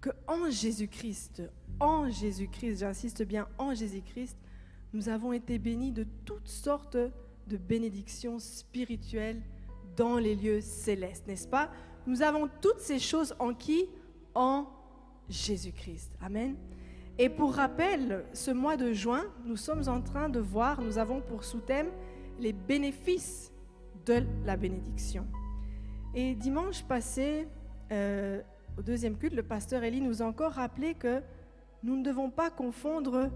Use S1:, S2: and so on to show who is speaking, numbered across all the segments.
S1: que en Jésus-Christ, j'insiste bien, en Jésus-Christ, nous avons été bénis de toutes sortes de bénédictions spirituelles dans les lieux célestes, n'est-ce pas? Nous avons toutes ces choses en qui? En Jésus-Christ. Amen. Et pour rappel, ce mois de juin, nous sommes en train de voir, nous avons pour sous-thème les bénéfices de la bénédiction. Et dimanche passé, au deuxième culte, le pasteur Elie nous a encore rappelé que nous ne devons pas confondre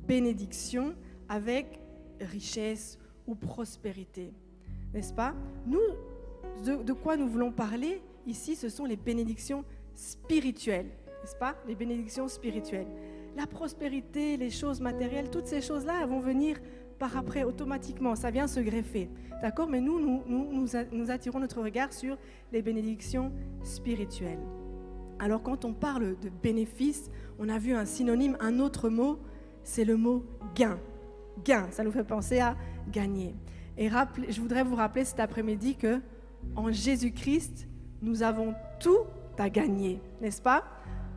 S1: bénédiction avec richesse ou prospérité. N'est-ce pas? Nous, de quoi nous voulons parler ici, ce sont les bénédictions spirituelles. N'est-ce pas? Les bénédictions spirituelles. La prospérité, les choses matérielles, toutes ces choses-là vont venir par après automatiquement, ça vient se greffer. D'accord? Mais nous attirons notre regard sur les bénédictions spirituelles. Alors quand on parle de bénéfice, on a vu un synonyme, un autre mot, c'est le mot gain. Gain, ça nous fait penser à gagner. Et je voudrais vous rappeler cet après-midi que en Jésus-Christ, nous avons tout à gagner, n'est-ce pas?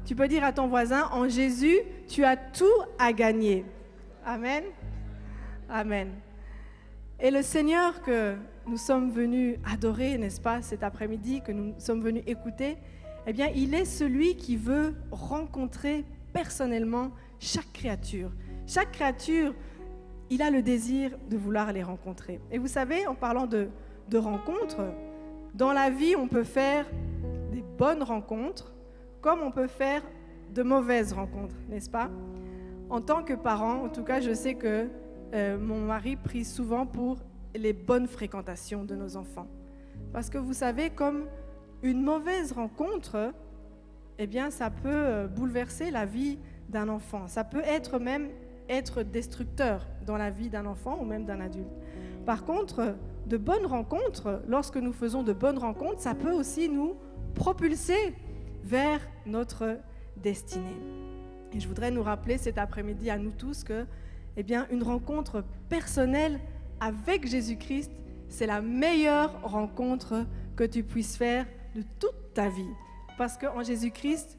S1: Tu peux dire à ton voisin, en Jésus, tu as tout à gagner. Amen. Amen. Et le Seigneur que nous sommes venus adorer, n'est-ce pas, cet après-midi, que nous sommes venus écouter, eh bien, il est celui qui veut rencontrer personnellement chaque créature. Chaque créature, il a le désir de vouloir les rencontrer. Et vous savez, en parlant de rencontres, dans la vie, on peut faire des bonnes rencontres, comme on peut faire de mauvaises rencontres, n'est-ce pas? En tant que parent, en tout cas, je sais que mon mari prie souvent pour les bonnes fréquentations de nos enfants. Parce que vous savez, comme une mauvaise rencontre, eh bien, ça peut bouleverser la vie d'un enfant. Ça peut même être destructeur dans la vie d'un enfant ou même d'un adulte. Par contre, de bonnes rencontres, lorsque nous faisons de bonnes rencontres, ça peut aussi nous propulser vers notre destinée. Et je voudrais nous rappeler cet après-midi à nous tous que, eh bien, une rencontre personnelle avec Jésus-Christ, c'est la meilleure rencontre que tu puisses faire de toute ta vie. Parce qu'en Jésus-Christ,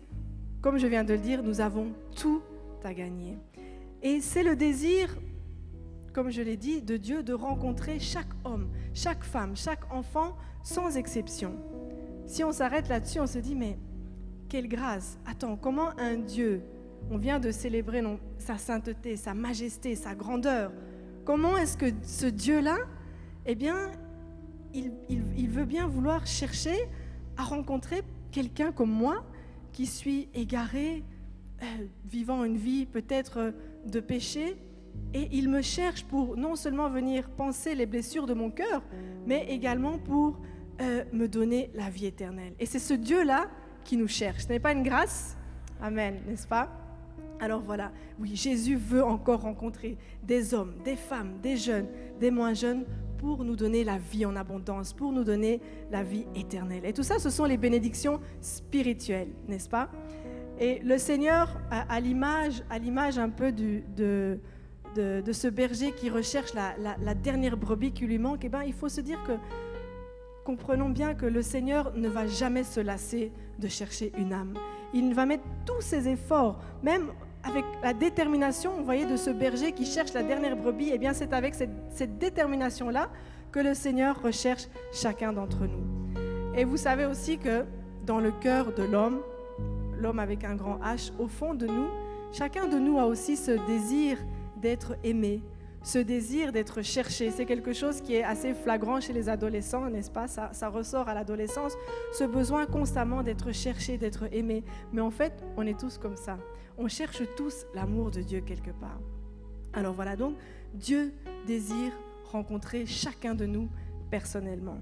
S1: comme je viens de le dire, nous avons tout à gagner. Et c'est le désir, comme je l'ai dit, de Dieu de rencontrer chaque homme, chaque femme, chaque enfant, sans exception. Si on s'arrête là-dessus, on se dit, mais quelle grâce! Attends, comment un Dieu, on vient de célébrer sa sainteté, sa majesté, sa grandeur, comment est-ce que ce Dieu-là, eh bien, il veut bien vouloir chercher à rencontrer quelqu'un comme moi, qui suis égaré, vivant une vie peut-être de péché, et il me cherche pour non seulement venir panser les blessures de mon cœur, mais également pour me donner la vie éternelle. Et c'est ce Dieu-là qui nous cherche. Ce n'est pas une grâce? Amen, n'est-ce pas? Alors voilà, oui, Jésus veut encore rencontrer des hommes, des femmes, des jeunes, des moins jeunes, pour nous donner la vie en abondance, pour nous donner la vie éternelle. Et tout ça, ce sont les bénédictions spirituelles, n'est-ce pas? Et le Seigneur, à l'image un peu de ce berger qui recherche la dernière brebis qui lui manque, eh bien, il faut se dire que, comprenons bien que le Seigneur ne va jamais se lasser de chercher une âme. Il va mettre tous ses efforts, même avec la détermination, vous voyez, de ce berger qui cherche la dernière brebis, eh bien, c'est avec cette détermination-là que le Seigneur recherche chacun d'entre nous. Et vous savez aussi que dans le cœur de l'homme avec un grand H, au fond de nous, chacun de nous a aussi ce désir d'être aimé, ce désir d'être cherché. C'est quelque chose qui est assez flagrant chez les adolescents, n'est-ce pas? Ça ressort à l'adolescence, ce besoin constamment d'être cherché, d'être aimé. Mais en fait, on est tous comme ça. On cherche tous l'amour de Dieu quelque part. Alors voilà, donc, Dieu désire rencontrer chacun de nous personnellement.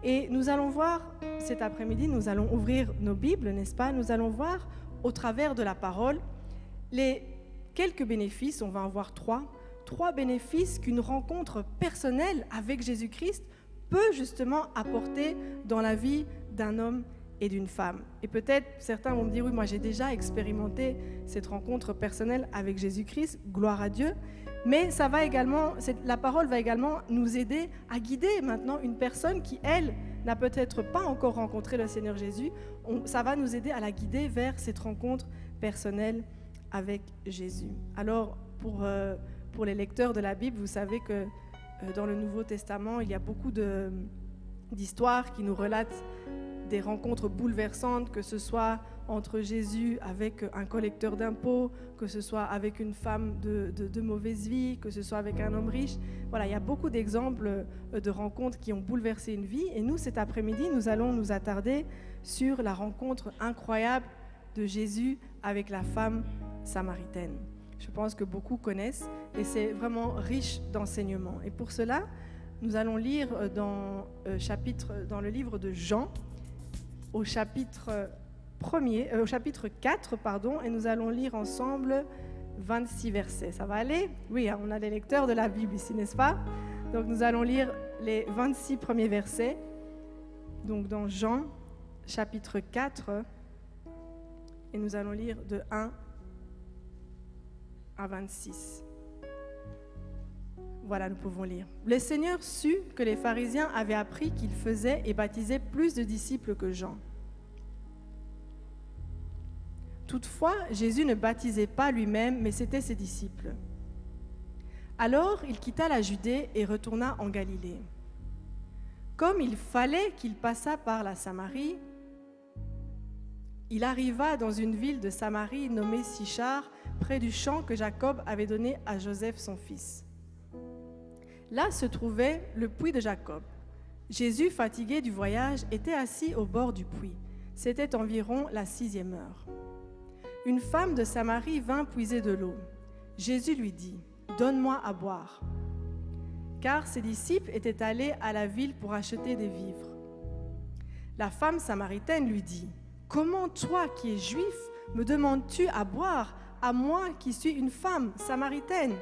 S1: Et nous allons voir, cet après-midi, nous allons ouvrir nos Bibles, n'est-ce pas? Nous allons voir, au travers de la parole, les quelques bénéfices, on va en voir trois bénéfices qu'une rencontre personnelle avec Jésus-Christ peut justement apporter dans la vie d'un homme et d'une femme. Et peut-être certains vont me dire, oui, moi j'ai déjà expérimenté cette rencontre personnelle avec Jésus-Christ, gloire à Dieu, mais la parole va également nous aider à guider maintenant une personne qui, elle, n'a peut-être pas encore rencontré le Seigneur Jésus, ça va nous aider à la guider vers cette rencontre personnelle avec Jésus. Alors, pour les lecteurs de la Bible, vous savez que dans le Nouveau Testament, il y a beaucoup d'histoires qui nous relatent des rencontres bouleversantes, que ce soit entre Jésus avec un collecteur d'impôts, que ce soit avec une femme de mauvaise vie, que ce soit avec un homme riche. Voilà, il y a beaucoup d'exemples de rencontres qui ont bouleversé une vie. Et nous, cet après-midi, nous allons nous attarder sur la rencontre incroyable de Jésus avec la femme samaritaine. Je pense que beaucoup connaissent et c'est vraiment riche d'enseignements. Et pour cela, nous allons lire dans le livre de Jean, au chapitre 4, et nous allons lire ensemble 26 versets. Ça va aller? Oui, on a des lecteurs de la Bible ici, n'est-ce pas? Donc nous allons lire les 26 premiers versets. Donc dans Jean, chapitre 4, et nous allons lire de 1 à 26. Voilà, nous pouvons lire. Le Seigneur sut que les pharisiens avaient appris qu'il faisait et baptisait plus de disciples que Jean. Toutefois, Jésus ne baptisait pas lui-même, mais c'étaient ses disciples. Alors, il quitta la Judée et retourna en Galilée. Comme il fallait qu'il passât par la Samarie, il arriva dans une ville de Samarie nommée Sichar, près du champ que Jacob avait donné à Joseph son fils. Là se trouvait le puits de Jacob. Jésus, fatigué du voyage, était assis au bord du puits. C'était environ la 6e heure. Une femme de Samarie vint puiser de l'eau. Jésus lui dit, « Donne-moi à boire. » Car ses disciples étaient allés à la ville pour acheter des vivres. La femme samaritaine lui dit, « Comment toi qui es juif me demandes-tu à boire, à moi qui suis une femme samaritaine ?»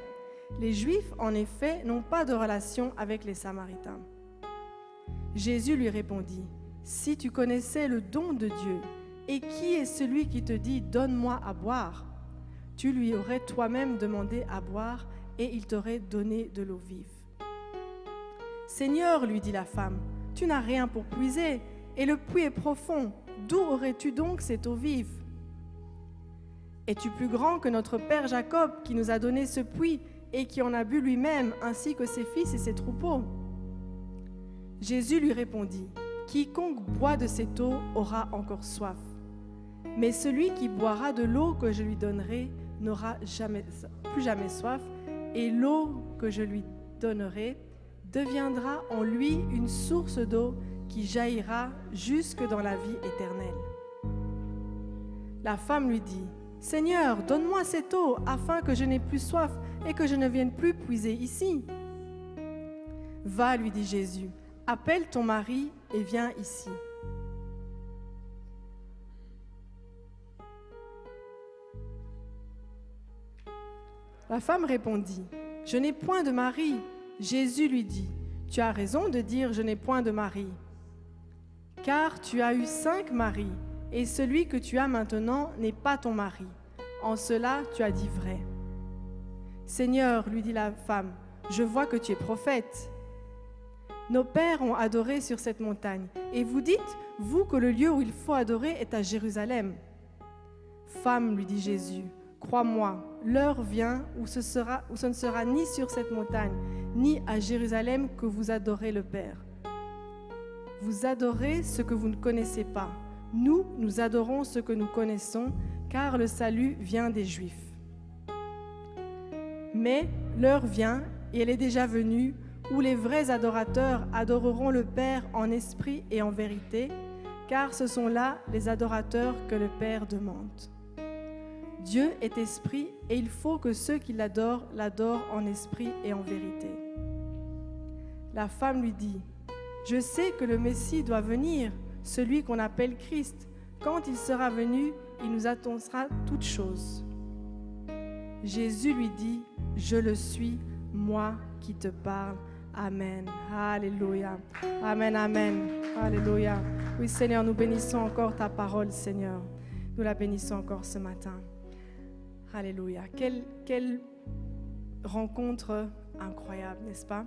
S1: Les Juifs, en effet, n'ont pas de relation avec les Samaritains. Jésus lui répondit, « Si tu connaissais le don de Dieu, et qui est celui qui te dit « Donne-moi à boire », tu lui aurais toi-même demandé à boire, et il t'aurait donné de l'eau vive. « Seigneur, lui dit la femme, tu n'as rien pour puiser, et le puits est profond. D'où aurais-tu donc cette eau vive? Es-tu plus grand que notre père Jacob, qui nous a donné ce puits, et qui en a bu lui-même, ainsi que ses fils et ses troupeaux? » Jésus lui répondit, « Quiconque boit de cette eau aura encore soif. Mais celui qui boira de l'eau que je lui donnerai n'aura plus jamais soif, et l'eau que je lui donnerai deviendra en lui une source d'eau qui jaillira jusque dans la vie éternelle. » La femme lui dit, « Seigneur, donne-moi cette eau, afin que je n'ai plus soif et que je ne vienne plus puiser ici. » « Va, lui dit Jésus, appelle ton mari et viens ici. » La femme répondit, « Je n'ai point de mari. » Jésus lui dit, « Tu as raison de dire « Je n'ai point de mari », car tu as eu 5 maris, et celui que tu as maintenant n'est pas ton mari. En cela, tu as dit vrai. » « Seigneur, lui dit la femme, je vois que tu es prophète. Nos pères ont adoré sur cette montagne, et vous dites, vous, que le lieu où il faut adorer est à Jérusalem. Femme, lui dit Jésus, crois-moi, l'heure vient où ce ne sera ni sur cette montagne, ni à Jérusalem que vous adorez le Père. Vous adorez ce que vous ne connaissez pas. Nous adorons ce que nous connaissons, car le salut vient des Juifs. Mais l'heure vient, et elle est déjà venue, où les vrais adorateurs adoreront le Père en esprit et en vérité, car ce sont là les adorateurs que le Père demande. Dieu est esprit, et il faut que ceux qui l'adorent en esprit et en vérité. La femme lui dit, « Je sais que le Messie doit venir, celui qu'on appelle Christ. Quand il sera venu, il nous annoncera toutes choses. » Jésus lui dit, « Je le suis, moi qui te parle. » Amen. Alléluia. Amen, amen. Alléluia. Oui, Seigneur, nous bénissons encore ta parole, Seigneur. Nous la bénissons encore ce matin. Alléluia. Quelle rencontre incroyable, n'est-ce pas?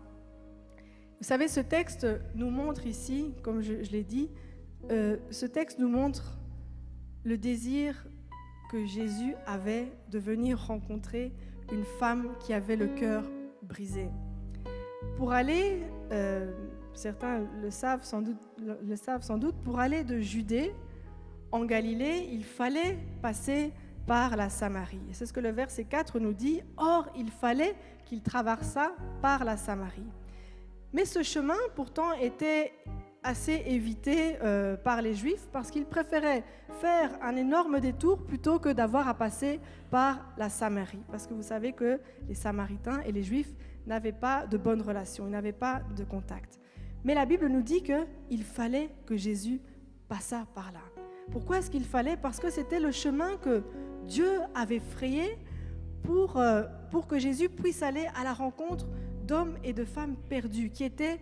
S1: Vous savez, ce texte nous montre ici, comme je l'ai dit, ce texte nous montre le désir que Jésus avait de venir rencontrer une femme qui avait le cœur brisé. Pour aller, certains le savent sans doute, pour aller de Judée en Galilée, il fallait passer par la Samarie. Et c'est ce que le verset 4 nous dit. Or, il fallait qu'il traversât par la Samarie. Mais ce chemin, pourtant, était assez évité par les Juifs parce qu'ils préféraient faire un énorme détour plutôt que d'avoir à passer par la Samarie. Parce que vous savez que les Samaritains et les Juifs n'avaient pas de bonnes relations, ils n'avaient pas de contact. Mais la Bible nous dit qu'il fallait que Jésus passât par là. Pourquoi est-ce qu'il fallait? Parce que c'était le chemin que Dieu avait frayé pour que Jésus puisse aller à la rencontre d'hommes et de femmes perdus qui étaient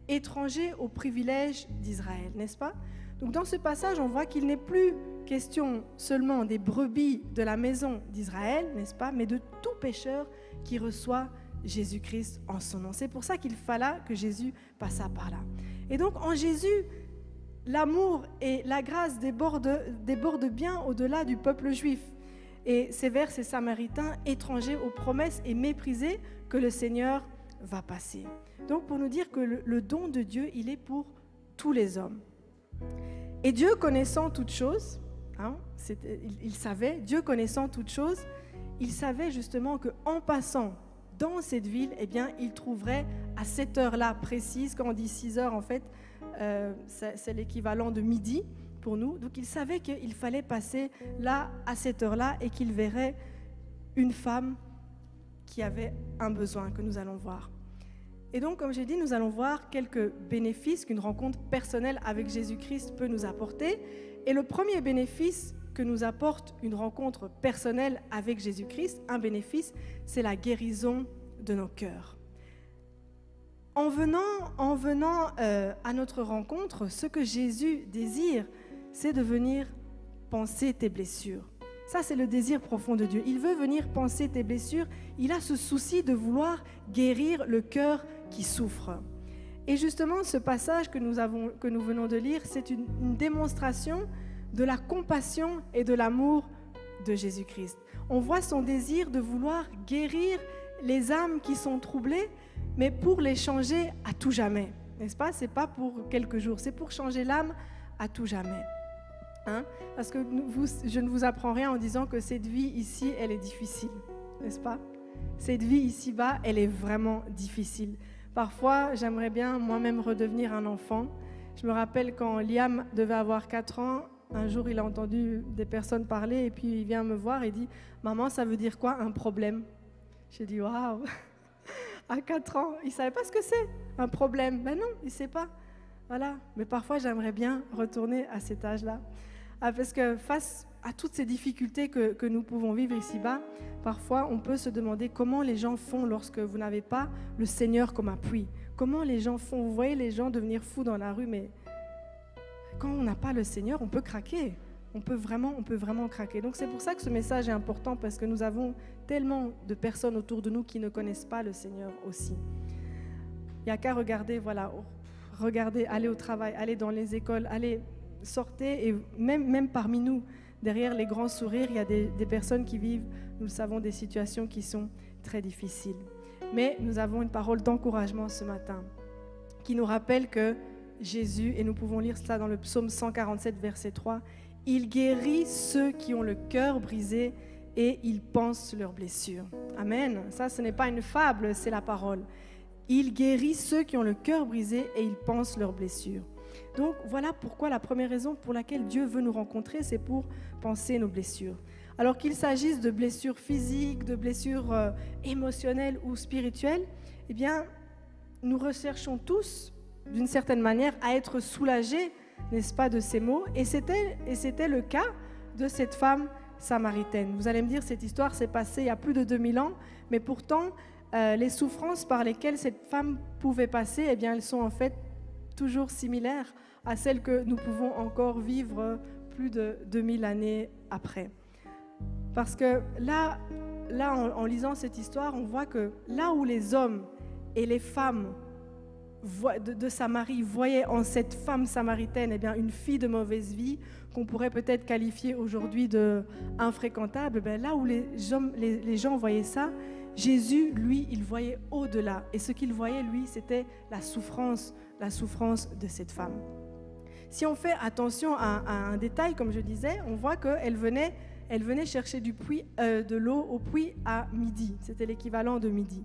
S1: étrangers aux privilèges d'Israël, n'est-ce pas? Donc dans ce passage, on voit qu'il n'est plus question seulement des brebis de la maison d'Israël, n'est-ce pas? Mais de tout pécheur qui reçoit Jésus-Christ en son nom. C'est pour ça qu'il fallait que Jésus passât par là. Et donc en Jésus, l'amour et la grâce débordent bien au-delà du peuple juif. Et c'est vers ces Samaritains étrangers aux promesses et méprisés que le Seigneur va passer. Donc pour nous dire que le don de Dieu, il est pour tous les hommes. Et Dieu connaissant toutes choses, il savait, Dieu connaissant toutes choses, il savait justement qu'en passant dans cette ville, eh bien, il trouverait à cette heure-là précise, quand on dit 6 heures en fait, c'est l'équivalent de midi pour nous. Donc il savait qu'il fallait passer là à cette heure-là et qu'il verrait une femme qui avait un besoin que nous allons voir. Et donc, comme j'ai dit, nous allons voir quelques bénéfices qu'une rencontre personnelle avec Jésus-Christ peut nous apporter. Et le premier bénéfice que nous apporte une rencontre personnelle avec Jésus-Christ, un bénéfice, c'est la guérison de nos cœurs. En venant à notre rencontre, ce que Jésus désire, c'est de venir panser tes blessures. Ça, c'est le désir profond de Dieu. Il veut venir panser tes blessures. Il a ce souci de vouloir guérir le cœur qui souffre. Et justement, ce passage que nous venons de lire, c'est une démonstration de la compassion et de l'amour de Jésus-Christ. On voit son désir de vouloir guérir les âmes qui sont troublées, mais pour les changer à tout jamais. N'est-ce pas? Ce n'est pas pour quelques jours, c'est pour changer l'âme à tout jamais. Parce que je ne vous apprends rien en disant que cette vie ici, elle est difficile, n'est-ce pas? Cette vie ici-bas, elle est vraiment difficile. Parfois, j'aimerais bien moi-même redevenir un enfant. Je me rappelle quand Liam devait avoir 4 ans, un jour il a entendu des personnes parler et puis il vient me voir et dit « Maman, ça veut dire quoi un problème ?» J'ai dit « Waouh !» À 4 ans, il ne savait pas ce que c'est, un problème. Ben non, il ne sait pas. Voilà. Mais parfois, j'aimerais bien retourner à cet âge-là. Parce que face à toutes ces difficultés que nous pouvons vivre ici-bas, parfois on peut se demander comment les gens font lorsque vous n'avez pas le Seigneur comme appui. Comment les gens font? Vous voyez les gens devenir fous dans la rue, mais quand on n'a pas le Seigneur, on peut craquer. On peut vraiment craquer. Donc c'est pour ça que ce message est important, parce que nous avons tellement de personnes autour de nous qui ne connaissent pas le Seigneur aussi. Il n'y a qu'à regarder, regardez, aller au travail, aller dans les écoles, aller... Sortez, et même parmi nous, derrière les grands sourires, il y a des personnes qui vivent, nous le savons, des situations qui sont très difficiles. Mais nous avons une parole d'encouragement ce matin qui nous rappelle que Jésus, et nous pouvons lire cela dans le psaume 147, verset 3, « Il guérit ceux qui ont le cœur brisé et il panse leurs blessures. » Amen. Ça, ce n'est pas une fable, c'est la parole. « Il guérit ceux qui ont le cœur brisé et il panse leurs blessures. » Donc voilà pourquoi la première raison pour laquelle Dieu veut nous rencontrer, c'est pour panser nos blessures. Alors qu'il s'agisse de blessures physiques, de blessures émotionnelles ou spirituelles, eh bien, nous recherchons tous, d'une certaine manière, à être soulagés, n'est-ce pas, de ces maux. Et c'était le cas de cette femme samaritaine. Vous allez me dire, cette histoire s'est passée il y a plus de 2000 ans, mais pourtant, les souffrances par lesquelles cette femme pouvait passer, eh bien, elles sont en fait toujours similaires à celles que nous pouvons encore vivre plus de 2000 années après. Parce que là en lisant cette histoire, on voit que là où les hommes et les femmes de Samarie voyaient en cette femme samaritaine une fille de mauvaise vie, qu'on pourrait peut-être qualifier aujourd'hui d'infréquentable, là où les gens voyaient ça, Jésus, lui, il voyait au-delà. Et ce qu'il voyait, lui, c'était la souffrance de cette femme. Si on fait attention à un détail, comme je disais, on voit qu'elle venait chercher de l'eau au puits à midi. C'était l'équivalent de midi.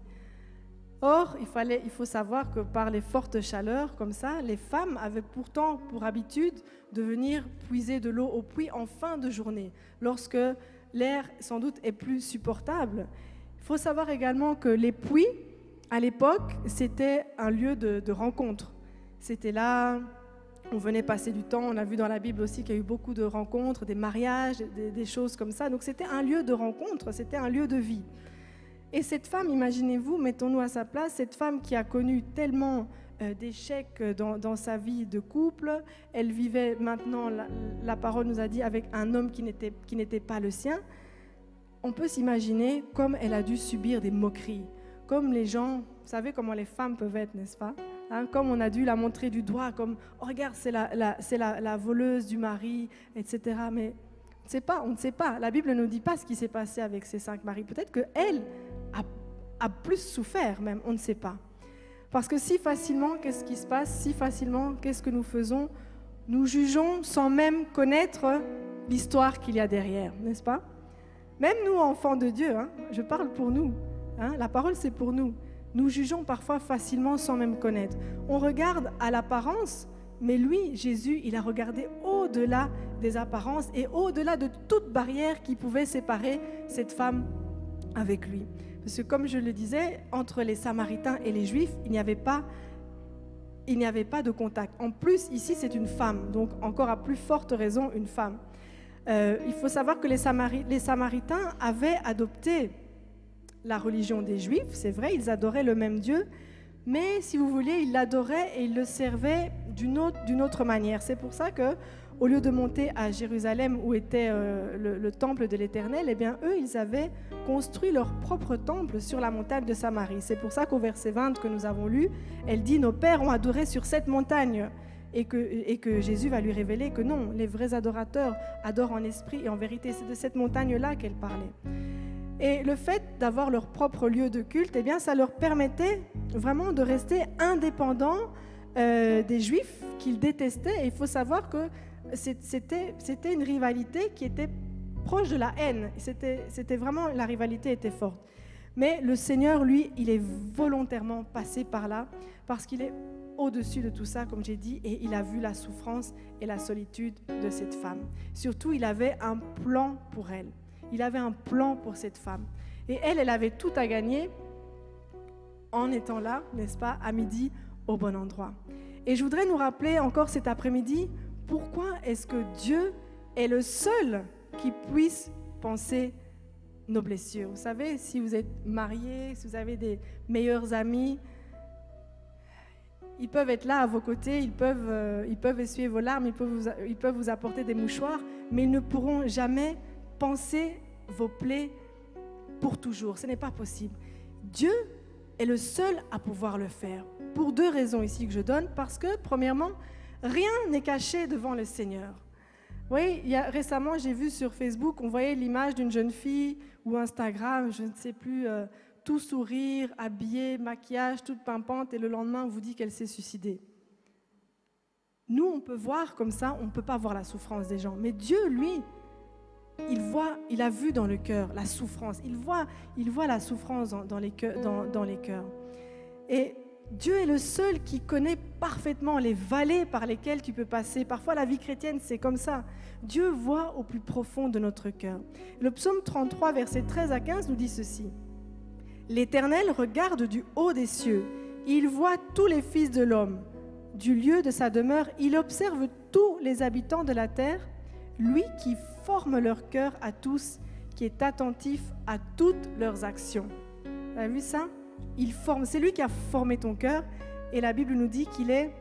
S1: Or, il faut savoir que par les fortes chaleurs, comme ça, les femmes avaient pourtant pour habitude de venir puiser de l'eau au puits en fin de journée, lorsque l'air, sans doute, est plus supportable. Il faut savoir également que les puits, à l'époque, c'était un lieu de rencontre. C'était là, on venait passer du temps. On a vu dans la Bible aussi qu'il y a eu beaucoup de rencontres, des mariages, des choses comme ça. Donc c'était un lieu de rencontre, c'était un lieu de vie. Et cette femme, imaginez-vous, mettons-nous à sa place, cette femme qui a connu tellement d'échecs dans sa vie de couple, elle vivait maintenant, la parole nous a dit, avec un homme qui n'était pas le sien. On peut s'imaginer comme elle a dû subir des moqueries, comme les gens, vous savez comment les femmes peuvent être, n'est-ce pas ? Comme on a dû la montrer du doigt, comme « Oh, regarde, c'est la voleuse du mari, etc. » Mais on ne sait pas. La Bible ne nous dit pas ce qui s'est passé avec ces 5 maris. Peut-être qu'elle a plus souffert même, on ne sait pas. Parce que si facilement, qu'est-ce qui se passe ? Si facilement, qu'est-ce que nous faisons ? Nous jugeons sans même connaître l'histoire qu'il y a derrière, n'est-ce pas ? Même nous, enfants de Dieu, je parle pour nous. La parole, c'est pour nous. Nous jugeons parfois facilement sans même connaître. On regarde à l'apparence, mais lui, Jésus, il a regardé au-delà des apparences et au-delà de toute barrière qui pouvait séparer cette femme avec lui. Parce que comme je le disais, entre les Samaritains et les Juifs, il n'y avait pas de contact. En plus, ici, c'est une femme, donc encore à plus forte raison, une femme. Il faut savoir que les Samaritains avaient adopté la religion des Juifs, c'est vrai, ils adoraient le même Dieu, mais si vous voulez, ils l'adoraient et ils le servaient d'une autre manière. C'est pour ça qu'au lieu de monter à Jérusalem où était le temple de l'Éternel, eux, ils avaient construit leur propre temple sur la montagne de Samarie. C'est pour ça qu'au verset 20 que nous avons lu, elle dit « Nos pères ont adoré sur cette montagne ». Et que Jésus va lui révéler que non, les vrais adorateurs adorent en esprit et en vérité. C'est de cette montagne-là qu'elle parlait. Et le fait d'avoir leur propre lieu de culte, ça leur permettait vraiment de rester indépendants des Juifs qu'ils détestaient. Et il faut savoir que c'était une rivalité qui était proche de la haine. C'était vraiment, la rivalité était forte. Mais le Seigneur, lui, il est volontairement passé par là parce qu'il est au-dessus de tout ça, comme j'ai dit, et il a vu la souffrance et la solitude de cette femme. Surtout, il avait un plan pour elle. Il avait un plan pour cette femme. Et elle avait tout à gagner en étant là, n'est-ce pas, à midi, au bon endroit. Et je voudrais nous rappeler encore cet après-midi, pourquoi est-ce que Dieu est le seul qui puisse penser nos blessures. Vous savez, si vous êtes marié, si vous avez des meilleurs amis, ils peuvent être là à vos côtés, ils peuvent essuyer vos larmes, ils peuvent vous apporter des mouchoirs, mais ils ne pourront jamais panser vos plaies pour toujours. Ce n'est pas possible. Dieu est le seul à pouvoir le faire. Pour 2 raisons ici que je donne. Parce que, premièrement, rien n'est caché devant le Seigneur. Oui, récemment, j'ai vu sur Facebook, on voyait l'image d'une jeune fille ou Instagram, je ne sais plus, tout sourire, habillée, maquillage, toute pimpante, et le lendemain, on vous dit qu'elle s'est suicidée. Nous, on peut voir comme ça, on ne peut pas voir la souffrance des gens. Mais Dieu, lui, il a vu dans le cœur la souffrance. Il voit la souffrance dans les cœurs. Et Dieu est le seul qui connaît parfaitement les vallées par lesquelles tu peux passer. Parfois, la vie chrétienne, c'est comme ça. Dieu voit au plus profond de notre cœur. Le psaume 33, versets 13 à 15, nous dit ceci. « L'Éternel regarde du haut des cieux. Il voit tous les fils de l'homme. Du lieu de sa demeure, il observe tous les habitants de la terre. Lui qui forme leur cœur à tous, qui est attentif à toutes leurs actions. » Vous avez vu ça ? C'est lui qui a formé ton cœur, et la Bible nous dit qu'il est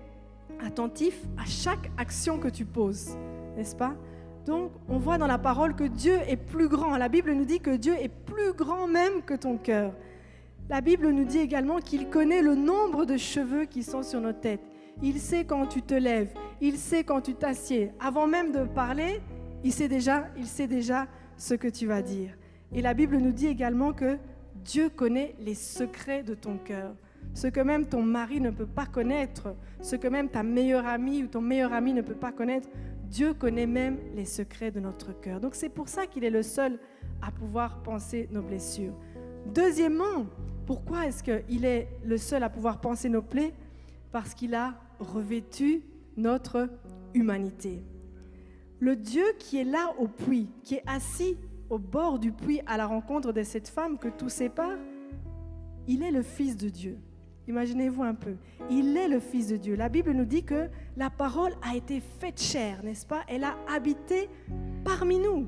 S1: attentif à chaque action que tu poses, n'est-ce pas ? Donc, on voit dans la parole que Dieu est plus grand. La Bible nous dit que Dieu est plus grand même que ton cœur. La Bible nous dit également qu'il connaît le nombre de cheveux qui sont sur nos têtes. Il sait quand tu te lèves, il sait quand tu t'assieds. Avant même de parler, il sait déjà ce que tu vas dire. Et la Bible nous dit également que Dieu connaît les secrets de ton cœur. Ce que même ton mari ne peut pas connaître, ce que même ta meilleure amie ou ton meilleur ami ne peut pas connaître, Dieu connaît même les secrets de notre cœur. Donc c'est pour ça qu'il est le seul à pouvoir penser nos blessures. Deuxièmement, pourquoi est-ce qu'il est le seul à pouvoir penser nos plaies? Parce qu'il a revêtu notre humanité. Le Dieu qui est là au puits, qui est assis au bord du puits à la rencontre de cette femme que tout sépare, il est le Fils de Dieu. Imaginez-vous un peu. Il est le Fils de Dieu. La Bible nous dit que la parole a été faite chair, n'est-ce pas? Elle a habité parmi nous,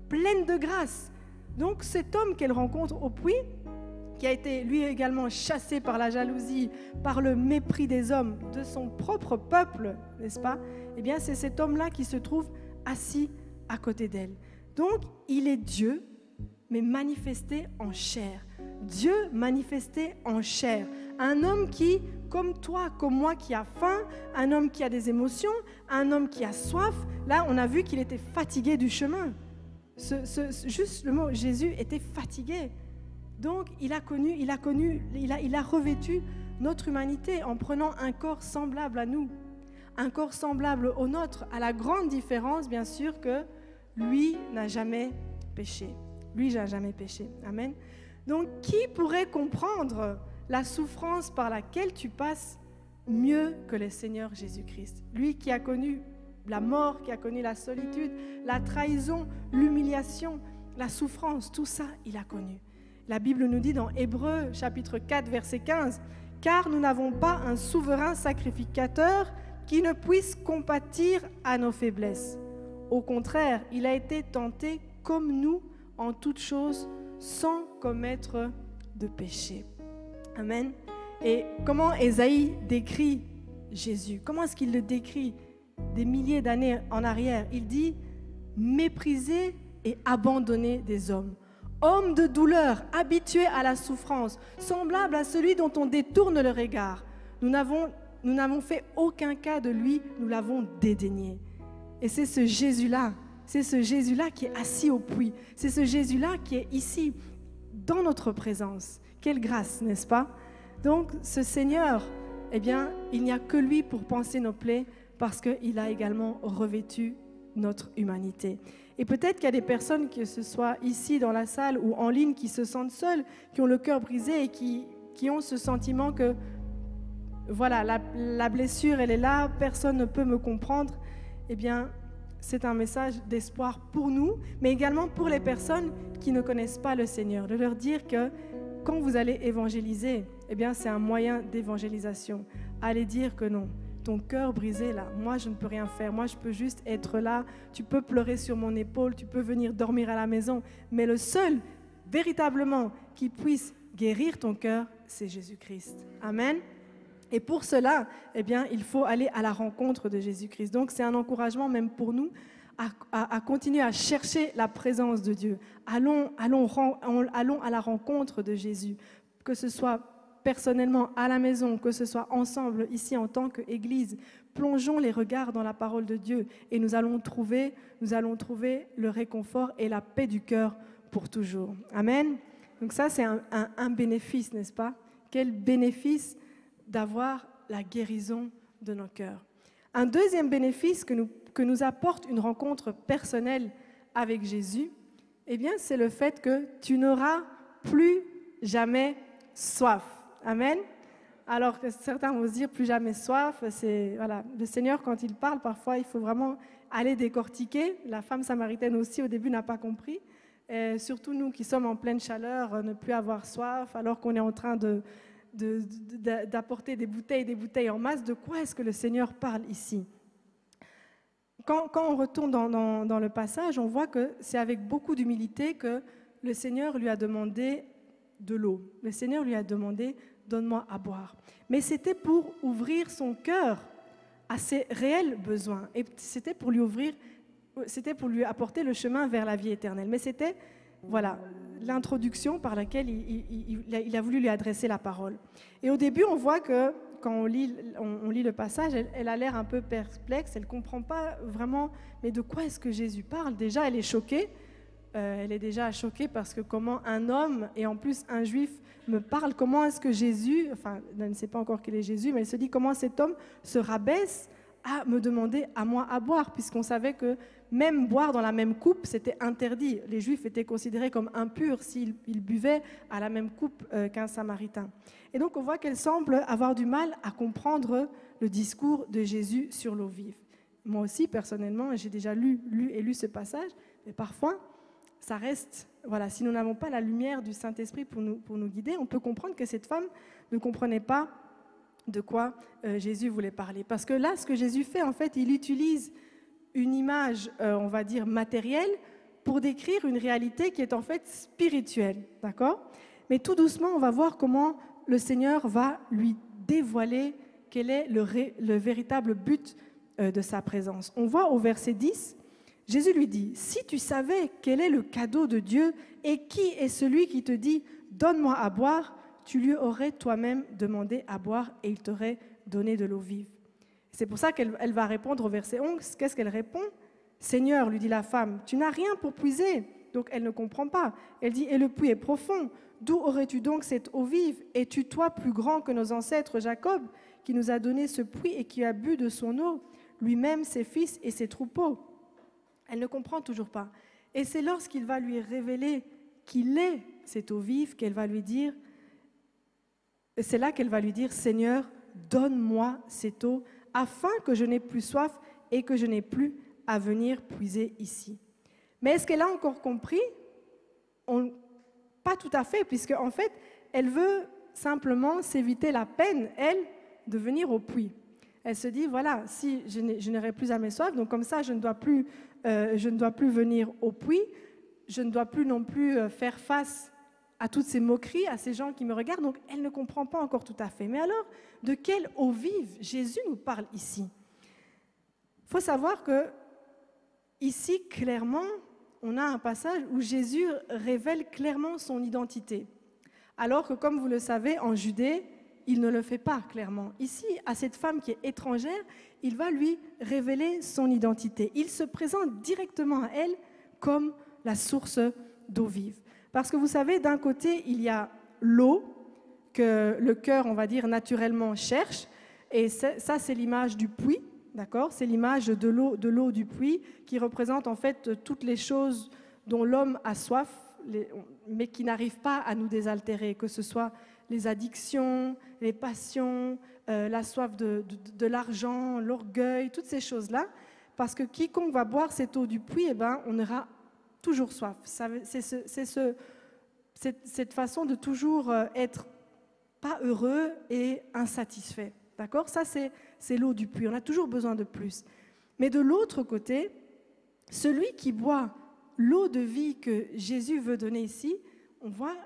S1: pleine de grâce. Donc cet homme qu'elle rencontre au puits, qui a été lui également chassé par la jalousie, par le mépris des hommes, de son propre peuple, n'est-ce pas? Eh bien, c'est cet homme-là qui se trouve assis à côté d'elle. Donc, il est Dieu, mais manifesté en chair. Dieu manifesté en chair. Un homme qui, comme toi, comme moi, qui a faim, un homme qui a des émotions, un homme qui a soif. Là, on a vu qu'il était fatigué du chemin. Juste le mot, Jésus était fatigué. Donc, il a revêtu notre humanité en prenant un corps semblable à nous, un corps semblable au nôtre, à la grande différence, bien sûr, que lui n'a jamais péché. Lui n'a jamais péché. Amen. Donc, qui pourrait comprendre la souffrance par laquelle tu passes mieux que le Seigneur Jésus-Christ? Lui qui a connu la mort, qui a connu la solitude, la trahison, l'humiliation, la souffrance, tout ça, il a connu. La Bible nous dit dans Hébreux, chapitre 4, verset 15, « Car nous n'avons pas un souverain sacrificateur qui ne puisse compatir à nos faiblesses. Au contraire, il a été tenté comme nous en toutes choses, sans commettre de péché. » Amen. Et comment Ésaïe décrit Jésus? Comment est-ce qu'il le décrit des milliers d'années en arrière? Il dit « méprisé et abandonné des hommes. Homme de douleur, habitué à la souffrance, semblable à celui dont on détourne le regard. Nous n'avons fait aucun cas de lui, nous l'avons dédaigné. » Et c'est ce Jésus-là qui est assis au puits. C'est ce Jésus-là qui est ici, dans notre présence. Quelle grâce, n'est-ce pas? Donc, ce Seigneur, eh bien, il n'y a que lui pour panser nos plaies, parce qu'il a également revêtu notre humanité. Et peut-être qu'il y a des personnes, que ce soit ici dans la salle ou en ligne, qui se sentent seules, qui ont le cœur brisé et qui ont ce sentiment que, voilà, la blessure, elle est là, personne ne peut me comprendre. Eh bien, c'est un message d'espoir pour nous, mais également pour les personnes qui ne connaissent pas le Seigneur, de leur dire que quand vous allez évangéliser, eh bien, c'est un moyen d'évangélisation. Allez dire que non. Ton cœur brisé là, moi je ne peux rien faire, moi je peux juste être là, tu peux pleurer sur mon épaule, tu peux venir dormir à la maison, mais le seul véritablement qui puisse guérir ton cœur, c'est Jésus-Christ. Amen. Et pour cela, eh bien, il faut aller à la rencontre de Jésus-Christ. Donc c'est un encouragement même pour nous à continuer à chercher la présence de Dieu. Allons à la rencontre de Jésus, que ce soit personnellement à la maison, que ce soit ensemble ici en tant qu'Église. Plongeons les regards dans la parole de Dieu et nous allons trouver le réconfort et la paix du cœur pour toujours. Amen. Donc ça, c'est un bénéfice, n'est-ce pas? Quel bénéfice d'avoir la guérison de nos cœurs. Un deuxième bénéfice que nous apporte une rencontre personnelle avec Jésus, eh bien, c'est le fait que tu n'auras plus jamais soif. Amen. Alors que certains vont se dire plus jamais soif, c'est voilà, le Seigneur quand il parle parfois il faut vraiment aller décortiquer. La femme samaritaine aussi au début n'a pas compris. Et surtout nous qui sommes en pleine chaleur, ne plus avoir soif alors qu'on est en train d'apporter des bouteilles en masse. De quoi est-ce que le Seigneur parle ici? Quand on retourne dans le passage, on voit que c'est avec beaucoup d'humilité que le Seigneur lui a demandé de l'eau. Le Seigneur lui a demandé « donne-moi à boire ». Mais c'était pour ouvrir son cœur à ses réels besoins. Et c'était pour lui apporter le chemin vers la vie éternelle. Mais c'était voilà, l'introduction par laquelle il a voulu lui adresser la parole. Et au début, on voit que quand on lit le passage, elle a l'air un peu perplexe, elle ne comprend pas vraiment, mais de quoi est-ce que Jésus parle? Déjà, elle est choquée. Elle est déjà choquée parce que comment un homme, et en plus un juif, me parle, comment est-ce que Jésus, enfin, elle ne sait pas encore qu'il est Jésus, mais elle se dit comment cet homme se rabaisse à me demander à moi à boire, puisqu'on savait que même boire dans la même coupe, c'était interdit. Les Juifs étaient considérés comme impurs s'ils buvaient à la même coupe qu'un Samaritain. Et donc on voit qu'elle semble avoir du mal à comprendre le discours de Jésus sur l'eau vive. Moi aussi, personnellement, j'ai déjà lu ce passage, mais parfois, ça reste, voilà, si nous n'avons pas la lumière du Saint-Esprit pour nous guider, on peut comprendre que cette femme ne comprenait pas de quoi Jésus voulait parler. Parce que là, ce que Jésus fait, en fait, il utilise une image, on va dire, matérielle pour décrire une réalité qui est en fait spirituelle, d'accord? Mais tout doucement, on va voir comment le Seigneur va lui dévoiler quel est le véritable but de sa présence. On voit au verset 10, Jésus lui dit, « Si tu savais quel est le cadeau de Dieu et qui est celui qui te dit « Donne-moi à boire », tu lui aurais toi-même demandé à boire et il t'aurait donné de l'eau vive. » C'est pour ça qu'elle va répondre au verset 11. Qu'est-ce qu'elle répond? « Seigneur, lui dit la femme, tu n'as rien pour puiser. » Donc elle ne comprend pas. Elle dit, « Et le puits est profond. D'où aurais-tu donc cette eau vive? Es-tu toi plus grand que nos ancêtres Jacob, qui nous a donné ce puits et qui a bu de son eau, lui-même, ses fils et ses troupeaux ?» Elle ne comprend toujours pas. Et c'est lorsqu'il va lui révéler qu'il est cette eau vive qu'elle va lui dire, c'est là qu'elle va lui dire, « Seigneur, donne-moi cette eau, afin que je n'ai plus soif et que je n'ai plus à venir puiser ici. » Mais est-ce qu'elle a encore compris? Pas tout à fait, puisque en fait, elle veut simplement s'éviter la peine, elle, de venir au puits. Elle se dit, voilà, si je n'aurai plus à mes soifs, donc comme ça, je ne dois plus venir au puits, je ne dois plus non plus faire face à toutes ces moqueries, à ces gens qui me regardent, donc elle ne comprend pas encore tout à fait. Mais alors, de quelle eau vive Jésus nous parle ici? Il faut savoir que ici, clairement, on a un passage où Jésus révèle clairement son identité. Alors que, comme vous le savez, en Judée, il ne le fait pas clairement. Ici, à cette femme qui est étrangère, il va lui révéler son identité. Il se présente directement à elle comme la source d'eau vive. Parce que vous savez, d'un côté, il y a l'eau que le cœur, on va dire, naturellement cherche. Et ça, c'est l'image du puits, d'accord? C'est l'image de l'eau du puits qui représente en fait toutes les choses dont l'homme a soif, mais qui n'arrivent pas à nous désaltérer, que ce soit les addictions, les passions, la soif de l'argent, l'orgueil, toutes ces choses-là. Parce que quiconque va boire cette eau du puits, eh ben, on aura toujours soif. C'est cette façon de toujours être pas heureux et insatisfait. D'accord? Ça, c'est l'eau du puits. On a toujours besoin de plus. Mais de l'autre côté, celui qui boit l'eau de vie que Jésus veut donner ici, on voit,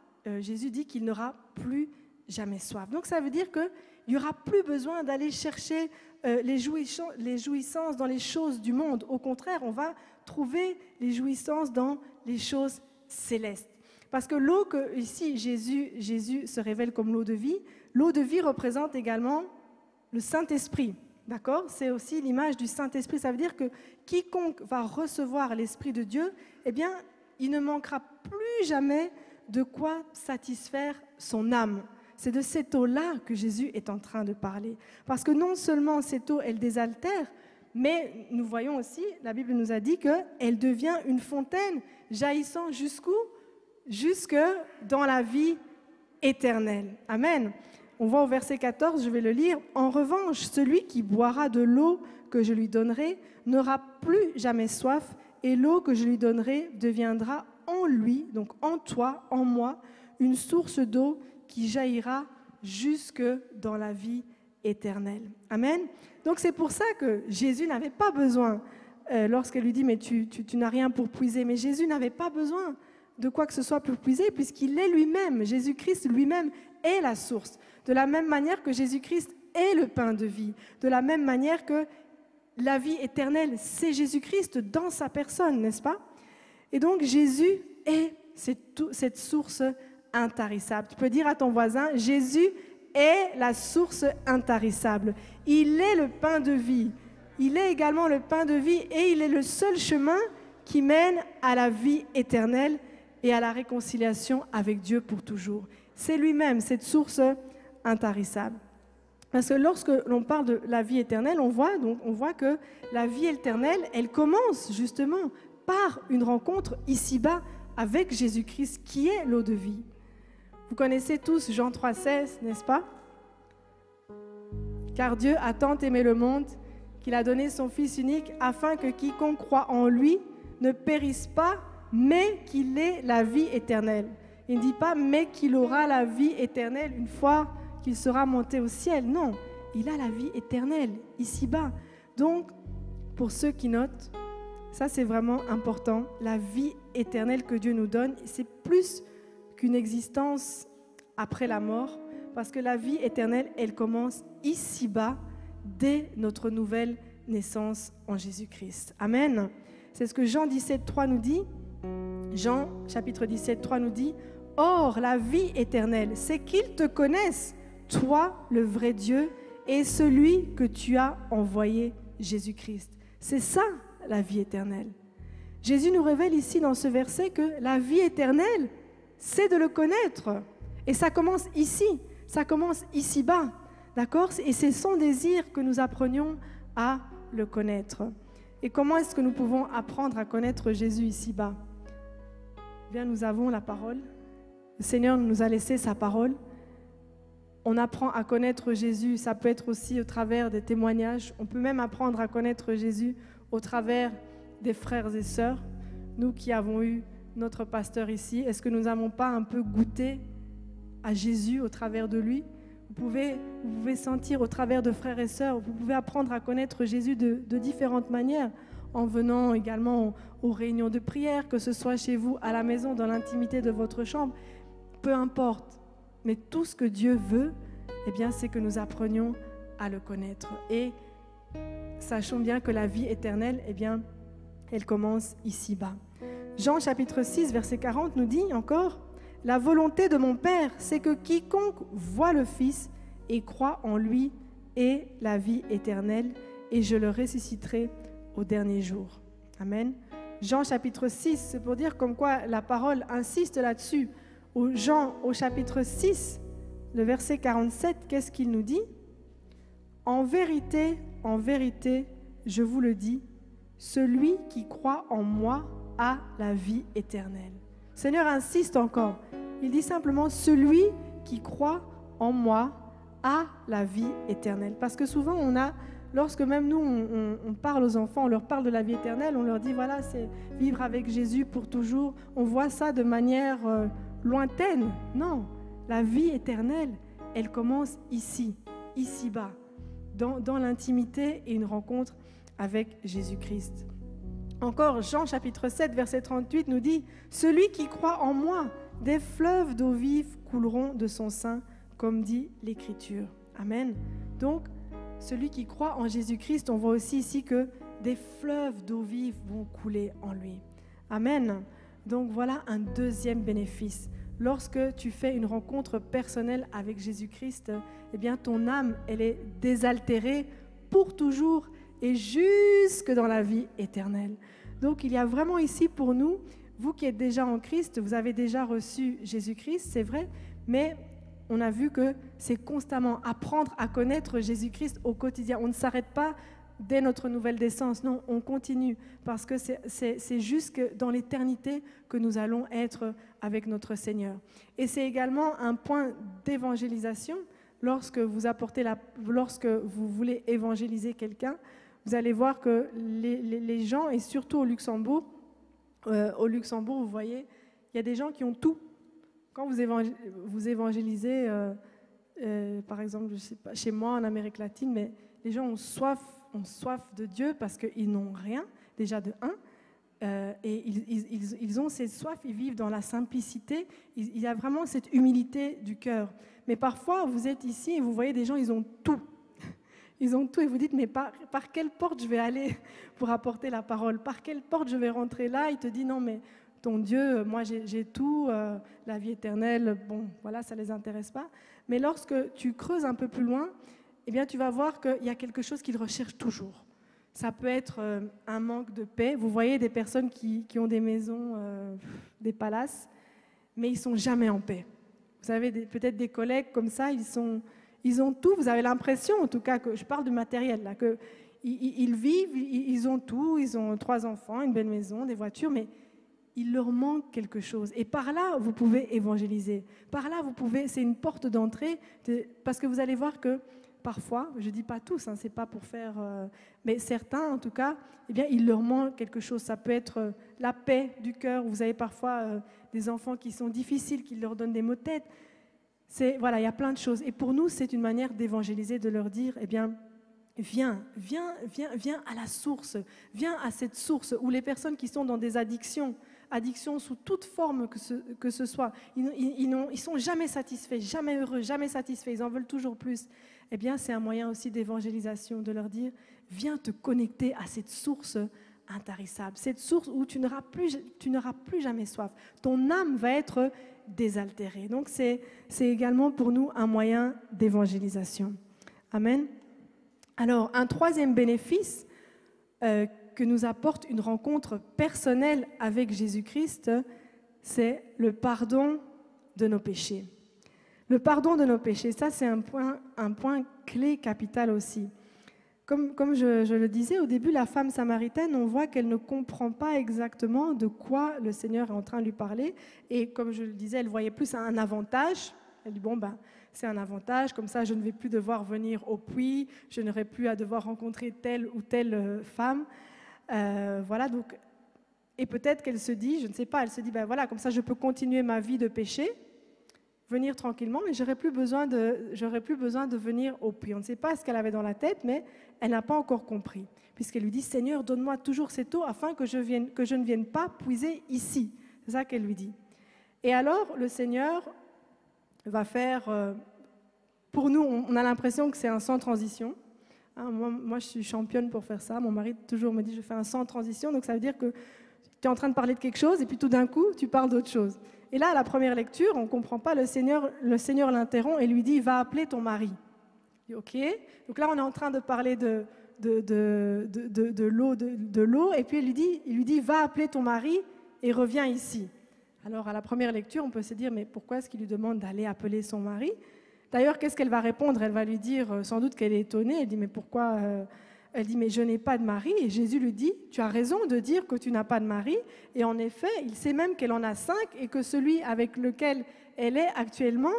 S1: Jésus dit qu'il n'aura plus jamais soif. Donc ça veut dire qu'il n'y aura plus besoin d'aller chercher les jouissances dans les choses du monde. Au contraire, on va trouver les jouissances dans les choses célestes. Parce que l'eau que ici Jésus se révèle comme l'eau de vie représente également le Saint-Esprit. D'accord? C'est aussi l'image du Saint-Esprit. Ça veut dire que quiconque va recevoir l'Esprit de Dieu, eh bien, il ne manquera plus jamais de quoi satisfaire son âme. C'est de cette eau-là que Jésus est en train de parler. Parce que non seulement cette eau, elle désaltère, mais nous voyons aussi, la Bible nous a dit qu'elle devient une fontaine jaillissant jusqu'où? Jusque dans la vie éternelle. Amen. On voit au verset 14, je vais le lire. « En revanche, celui qui boira de l'eau que je lui donnerai n'aura plus jamais soif, et l'eau que je lui donnerai deviendra en lui, donc en toi, en moi, une source d'eau qui jaillira jusque dans la vie éternelle. » Amen. Donc c'est pour ça que Jésus n'avait pas besoin, lorsqu'elle lui dit « mais tu n'as rien pour puiser », mais Jésus n'avait pas besoin de quoi que ce soit pour puiser, puisqu'il est lui-même, Jésus-Christ lui-même est la source. De la même manière que Jésus-Christ est le pain de vie, de la même manière que la vie éternelle, c'est Jésus-Christ dans sa personne, n'est-ce pas? Et donc Jésus est c'est cette source intarissable. Tu peux dire à ton voisin, Jésus est la source intarissable. Il est le pain de vie. Il est également le pain de vie et il est le seul chemin qui mène à la vie éternelle et à la réconciliation avec Dieu pour toujours. C'est lui-même, cette source intarissable. Parce que lorsque l'on parle de la vie éternelle, on voit que la vie éternelle, elle commence justement par une rencontre ici-bas avec Jésus-Christ qui est l'eau de vie. Vous connaissez tous Jean 3,16, n'est-ce pas? Car Dieu a tant aimé le monde qu'il a donné son Fils unique afin que quiconque croit en lui ne périsse pas, mais qu'il ait la vie éternelle. Il ne dit pas, mais qu'il aura la vie éternelle une fois qu'il sera monté au ciel. Non, il a la vie éternelle ici-bas. Donc, pour ceux qui notent, ça c'est vraiment important. La vie éternelle que Dieu nous donne, c'est plus qu'une existence après la mort, parce que la vie éternelle, elle commence ici-bas, dès notre nouvelle naissance en Jésus-Christ. Amen. C'est ce que Jean 17,3 nous dit. Jean, chapitre 17,3 nous dit, « Or, la vie éternelle, c'est qu'ils te connaissent, toi, le vrai Dieu, et celui que tu as envoyé, Jésus-Christ. » C'est ça, la vie éternelle. Jésus nous révèle ici dans ce verset que la vie éternelle, c'est de le connaître. Et ça commence ici, ça commence ici-bas. D'accord? Et c'est son désir que nous apprenions à le connaître. Et comment est-ce que nous pouvons apprendre à connaître Jésus ici-bas? Bien, nous avons la parole. Le Seigneur nous a laissé sa parole. On apprend à connaître Jésus. Ça peut être aussi au travers des témoignages. On peut même apprendre à connaître Jésus au travers des frères et sœurs. Nous qui avons eu notre pasteur ici, est-ce que nous n'avons pas un peu goûté à Jésus au travers de lui? Vous pouvez sentir au travers de frères et sœurs, vous pouvez apprendre à connaître Jésus de différentes manières, en venant également aux réunions de prière, que ce soit chez vous, à la maison, dans l'intimité de votre chambre, peu importe. Mais tout ce que Dieu veut, eh bien, c'est que nous apprenions à le connaître. Et sachons bien que la vie éternelle, eh bien, elle commence ici-bas. Jean chapitre 6, verset 40 nous dit encore, « La volonté de mon Père, c'est que quiconque voit le Fils et croit en lui ait la vie éternelle, et je le ressusciterai au dernier jour. » Amen. Jean chapitre 6, c'est pour dire comme quoi la parole insiste là-dessus. Jean au chapitre 6, le verset 47, qu'est-ce qu'il nous dit? « En vérité, je vous le dis, celui qui croit en moi a la vie éternelle. » Le Seigneur insiste encore. Il dit simplement, celui qui croit en moi a la vie éternelle. Parce que souvent, lorsque même nous, on parle aux enfants, on leur parle de la vie éternelle, on leur dit, voilà, c'est vivre avec Jésus pour toujours. On voit ça de manière lointaine. Non, la vie éternelle, elle commence ici, ici-bas, dans l'intimité et une rencontre avec Jésus-Christ. Encore, Jean chapitre 7, verset 38 nous dit « Celui qui croit en moi, des fleuves d'eau vive couleront de son sein, comme dit l'Écriture. » Amen. Donc, celui qui croit en Jésus-Christ, on voit aussi ici que des fleuves d'eau vive vont couler en lui. Amen. Donc, voilà un deuxième bénéfice. Lorsque tu fais une rencontre personnelle avec Jésus-Christ, eh bien, ton âme, elle est désaltérée pour toujours et jusque dans la vie éternelle. Donc, il y a vraiment ici pour nous, vous qui êtes déjà en Christ, vous avez déjà reçu Jésus-Christ, c'est vrai, mais on a vu que c'est constamment apprendre à connaître Jésus-Christ au quotidien. On ne s'arrête pas dès notre nouvelle naissance, non, on continue, parce que c'est jusque dans l'éternité que nous allons être avec notre Seigneur. Et c'est également un point d'évangélisation. Lorsque vous voulez évangéliser quelqu'un, vous allez voir que les gens, et surtout au Luxembourg, vous voyez, il y a des gens qui ont tout. Quand vous évangélisez, par exemple, je sais pas, chez moi en Amérique latine, mais les gens ont soif de Dieu parce qu'ils n'ont rien, déjà de un, et ils ont cette soif, ils vivent dans la simplicité, il y a vraiment cette humilité du cœur. Mais parfois, vous êtes ici et vous voyez des gens, ils ont tout. Ils ont tout et vous dites, mais par quelle porte je vais aller pour apporter la parole? Par quelle porte je vais rentrer là? Il te dit, non, mais ton Dieu, moi j'ai tout, la vie éternelle, bon, voilà, ça ne les intéresse pas. Mais lorsque tu creuses un peu plus loin, eh bien, tu vas voir qu'il y a quelque chose qu'ils recherchent toujours. Ça peut être un manque de paix. Vous voyez des personnes qui ont des maisons, des palaces, mais ils ne sont jamais en paix. Vous avez peut-être des collègues comme ça, ils ont tout. Vous avez l'impression, en tout cas, que je parle du matériel, là, qu'ils vivent, ils ont tout, ils ont 3 enfants, une belle maison, des voitures, mais il leur manque quelque chose. Et par là, vous pouvez évangéliser. Par là, c'est une porte d'entrée, parce que vous allez voir que parfois, je ne dis pas tous, c'est pas pour faire... mais certains, en tout cas, eh bien, il leur manque quelque chose. Ça peut être la paix du cœur. Vous avez parfois des enfants qui sont difficiles, qui leur donnent des maux de tête. Voilà, il y a plein de choses. Et pour nous, c'est une manière d'évangéliser, de leur dire, eh bien, viens à la source. Viens à cette source où les personnes qui sont dans des addictions sous toute forme que ce soit, ils sont jamais satisfaits, jamais heureux, jamais satisfaits, ils en veulent toujours plus. Eh bien, c'est un moyen aussi d'évangélisation, de leur dire, viens te connecter à cette source intarissable, cette source où tu n'auras plus jamais soif. Ton âme va être désaltérée. Donc, c'est également pour nous un moyen d'évangélisation. Amen. Alors, un troisième bénéfice que nous apporte une rencontre personnelle avec Jésus-Christ, c'est le pardon de nos péchés. Le pardon de nos péchés, ça c'est un point clé, capital aussi. Comme je le disais au début, la femme samaritaine, on voit qu'elle ne comprend pas exactement de quoi le Seigneur est en train de lui parler. Et comme je le disais, elle voyait plus un avantage. Elle dit, c'est un avantage, comme ça je ne vais plus devoir venir au puits, je n'aurai plus à devoir rencontrer telle ou telle femme. Voilà, donc, et peut-être qu'elle se dit, je ne sais pas, elle se dit, voilà, comme ça je peux continuer ma vie de péché, venir tranquillement, mais j'aurais plus besoin de venir au puits. On ne sait pas ce qu'elle avait dans la tête, mais elle n'a pas encore compris, puisqu'elle lui dit, Seigneur, donne-moi toujours cette eau afin que je ne vienne pas puiser ici. C'est ça qu'elle lui dit. Et alors, le Seigneur va faire, pour nous, on a l'impression que c'est un sans transition. Moi, je suis championne pour faire ça. Mon mari toujours me dit, je fais un sans transition, donc ça veut dire que tu es en train de parler de quelque chose et puis tout d'un coup, tu parles d'autre chose. Et là, à la première lecture, on ne comprend pas, le Seigneur l'interrompt et lui dit, va appeler ton mari. Il dit, ok. Donc là, on est en train de parler de l'eau, et puis il lui dit, va appeler ton mari et reviens ici. Alors, à la première lecture, on peut se dire, mais pourquoi est-ce qu'il lui demande d'aller appeler son mari ? D'ailleurs, qu'est-ce qu'elle va répondre ? Elle va lui dire, sans doute qu'elle est étonnée, elle dit, mais pourquoi ? Elle dit, mais je n'ai pas de mari. Et Jésus lui dit, tu as raison de dire que tu n'as pas de mari. Et en effet, il sait même qu'elle en a 5 et que celui avec lequel elle est actuellement,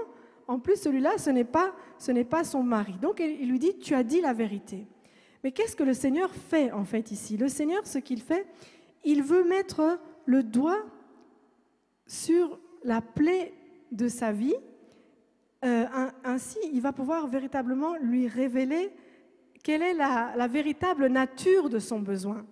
S1: en plus, celui-là, ce n'est pas son mari. Donc, il lui dit, tu as dit la vérité. Mais qu'est-ce que le Seigneur fait, en fait, ici ? Le Seigneur, ce qu'il fait, il veut mettre le doigt sur la plaie de sa vie. Ainsi, il va pouvoir véritablement lui révéler quelle est la véritable nature de son besoin.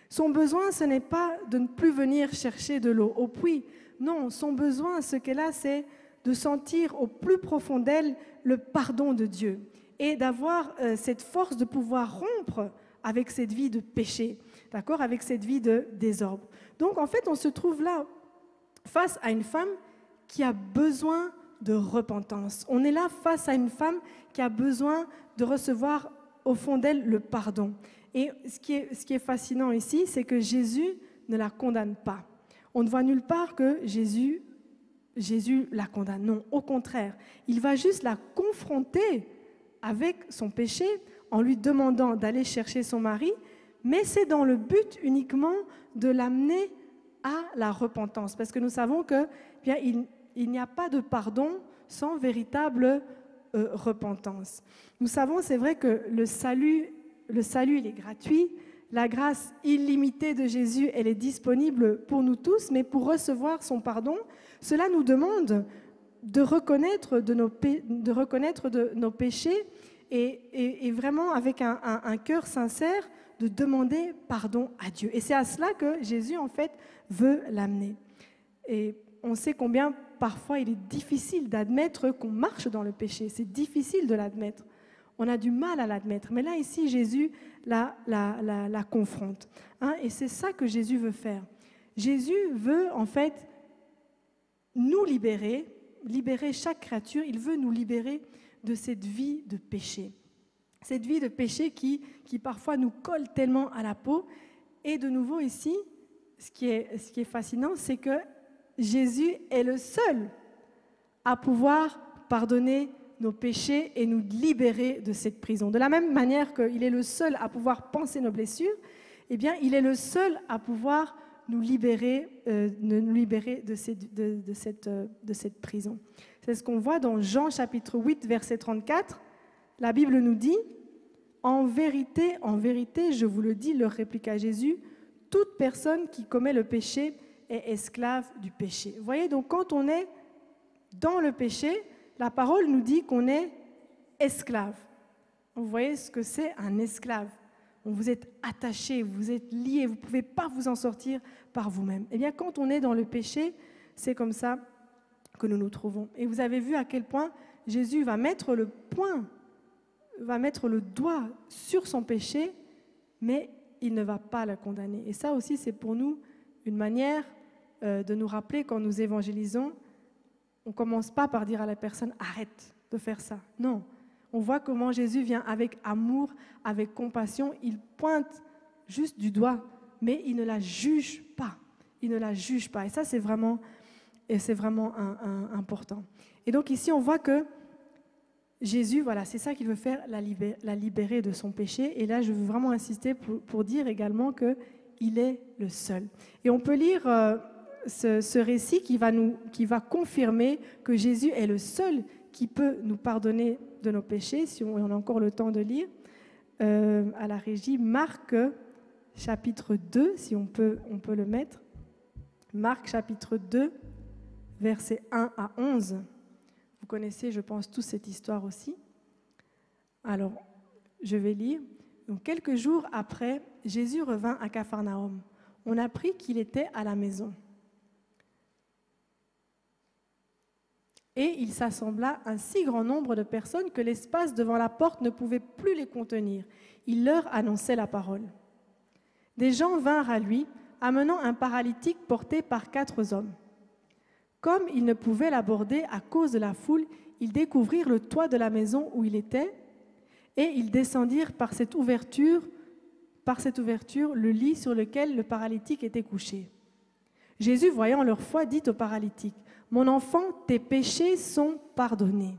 S1: Son besoin, ce n'est pas de ne plus venir chercher de l'eau au puits. Non, son besoin, ce qu'elle a, c'est de sentir au plus profond d'elle le pardon de Dieu et d'avoir cette force de pouvoir rompre avec cette vie de péché, d'accord, avec cette vie de désordre. Donc, en fait, on se trouve là face à une femme qui a besoin de repentance. On est là face à une femme qui a besoin de recevoir au fond d'elle le pardon. Et ce qui est fascinant ici, c'est que Jésus ne la condamne pas. On ne voit nulle part que Jésus la condamne. Non, au contraire, il va juste la confronter avec son péché en lui demandant d'aller chercher son mari, mais c'est dans le but uniquement de l'amener à la repentance. Parce que nous savons que, bien, il n'y a pas de pardon sans véritable repentance. Nous savons, c'est vrai que le salut, il est gratuit. La grâce illimitée de Jésus, elle est disponible pour nous tous, mais pour recevoir son pardon, cela nous demande de reconnaître de nos péchés et vraiment avec un cœur sincère de demander pardon à Dieu. Et c'est à cela que Jésus, en fait, veut l'amener. Et on sait combien parfois il est difficile d'admettre qu'on marche dans le péché. C'est difficile de l'admettre. On a du mal à l'admettre. Mais là, ici, Jésus la confronte. Et c'est ça que Jésus veut faire. Jésus veut en fait nous libérer chaque créature, il veut nous libérer de cette vie de péché. Cette vie de péché qui parfois nous colle tellement à la peau. Et de nouveau ici, ce qui est fascinant, c'est que Jésus est le seul à pouvoir pardonner nos péchés et nous libérer de cette prison. De la même manière qu'il est le seul à pouvoir panser nos blessures, eh bien, il est le seul à pouvoir nous libérer de cette prison. C'est ce qu'on voit dans Jean chapitre 8, verset 34. La Bible nous dit « En vérité, je vous le dis, leur répliqua Jésus, toute personne qui commet le péché est esclave du péché. » Vous voyez, donc quand on est dans le péché, la parole nous dit qu'on est esclave. Vous voyez ce que c'est un esclave. Vous êtes attaché, vous êtes lié, vous ne pouvez pas vous en sortir par vous-même. Eh bien, quand on est dans le péché, c'est comme ça que nous nous trouvons. Et vous avez vu à quel point Jésus va mettre le doigt sur son péché, mais il ne va pas la condamner. Et ça aussi, c'est pour nous une manière de nous rappeler quand nous évangélisons. On ne commence pas par dire à la personne « arrête de faire ça ». Non. On voit comment Jésus vient avec amour, avec compassion. Il pointe juste du doigt, mais il ne la juge pas. Il ne la juge pas. Et ça, c'est vraiment important. Et donc ici, on voit que Jésus, voilà, c'est ça qu'il veut faire, la libérer de son péché. Et là, je veux vraiment insister pour dire également qu'il est le seul. Et on peut lire ce récit qui va confirmer que Jésus est le seul qui peut nous pardonner de nos péchés, si on a encore le temps de lire, à la régie, Marc chapitre 2, si on peut le mettre. Marc chapitre 2, versets 1 à 11. Vous connaissez, je pense, tous cette histoire aussi. Alors, je vais lire. Donc, quelques jours après, Jésus revint à Capharnaüm. On apprit qu'il était à la maison. Et il s'assembla un si grand nombre de personnes que l'espace devant la porte ne pouvait plus les contenir. Il leur annonçait la parole. Des gens vinrent à lui, amenant un paralytique porté par 4 hommes. Comme ils ne pouvaient l'aborder à cause de la foule, ils découvrirent le toit de la maison où il était, et ils descendirent par cette ouverture le lit sur lequel le paralytique était couché. Jésus, voyant leur foi, dit au paralytique, « Mon enfant, tes péchés sont pardonnés. »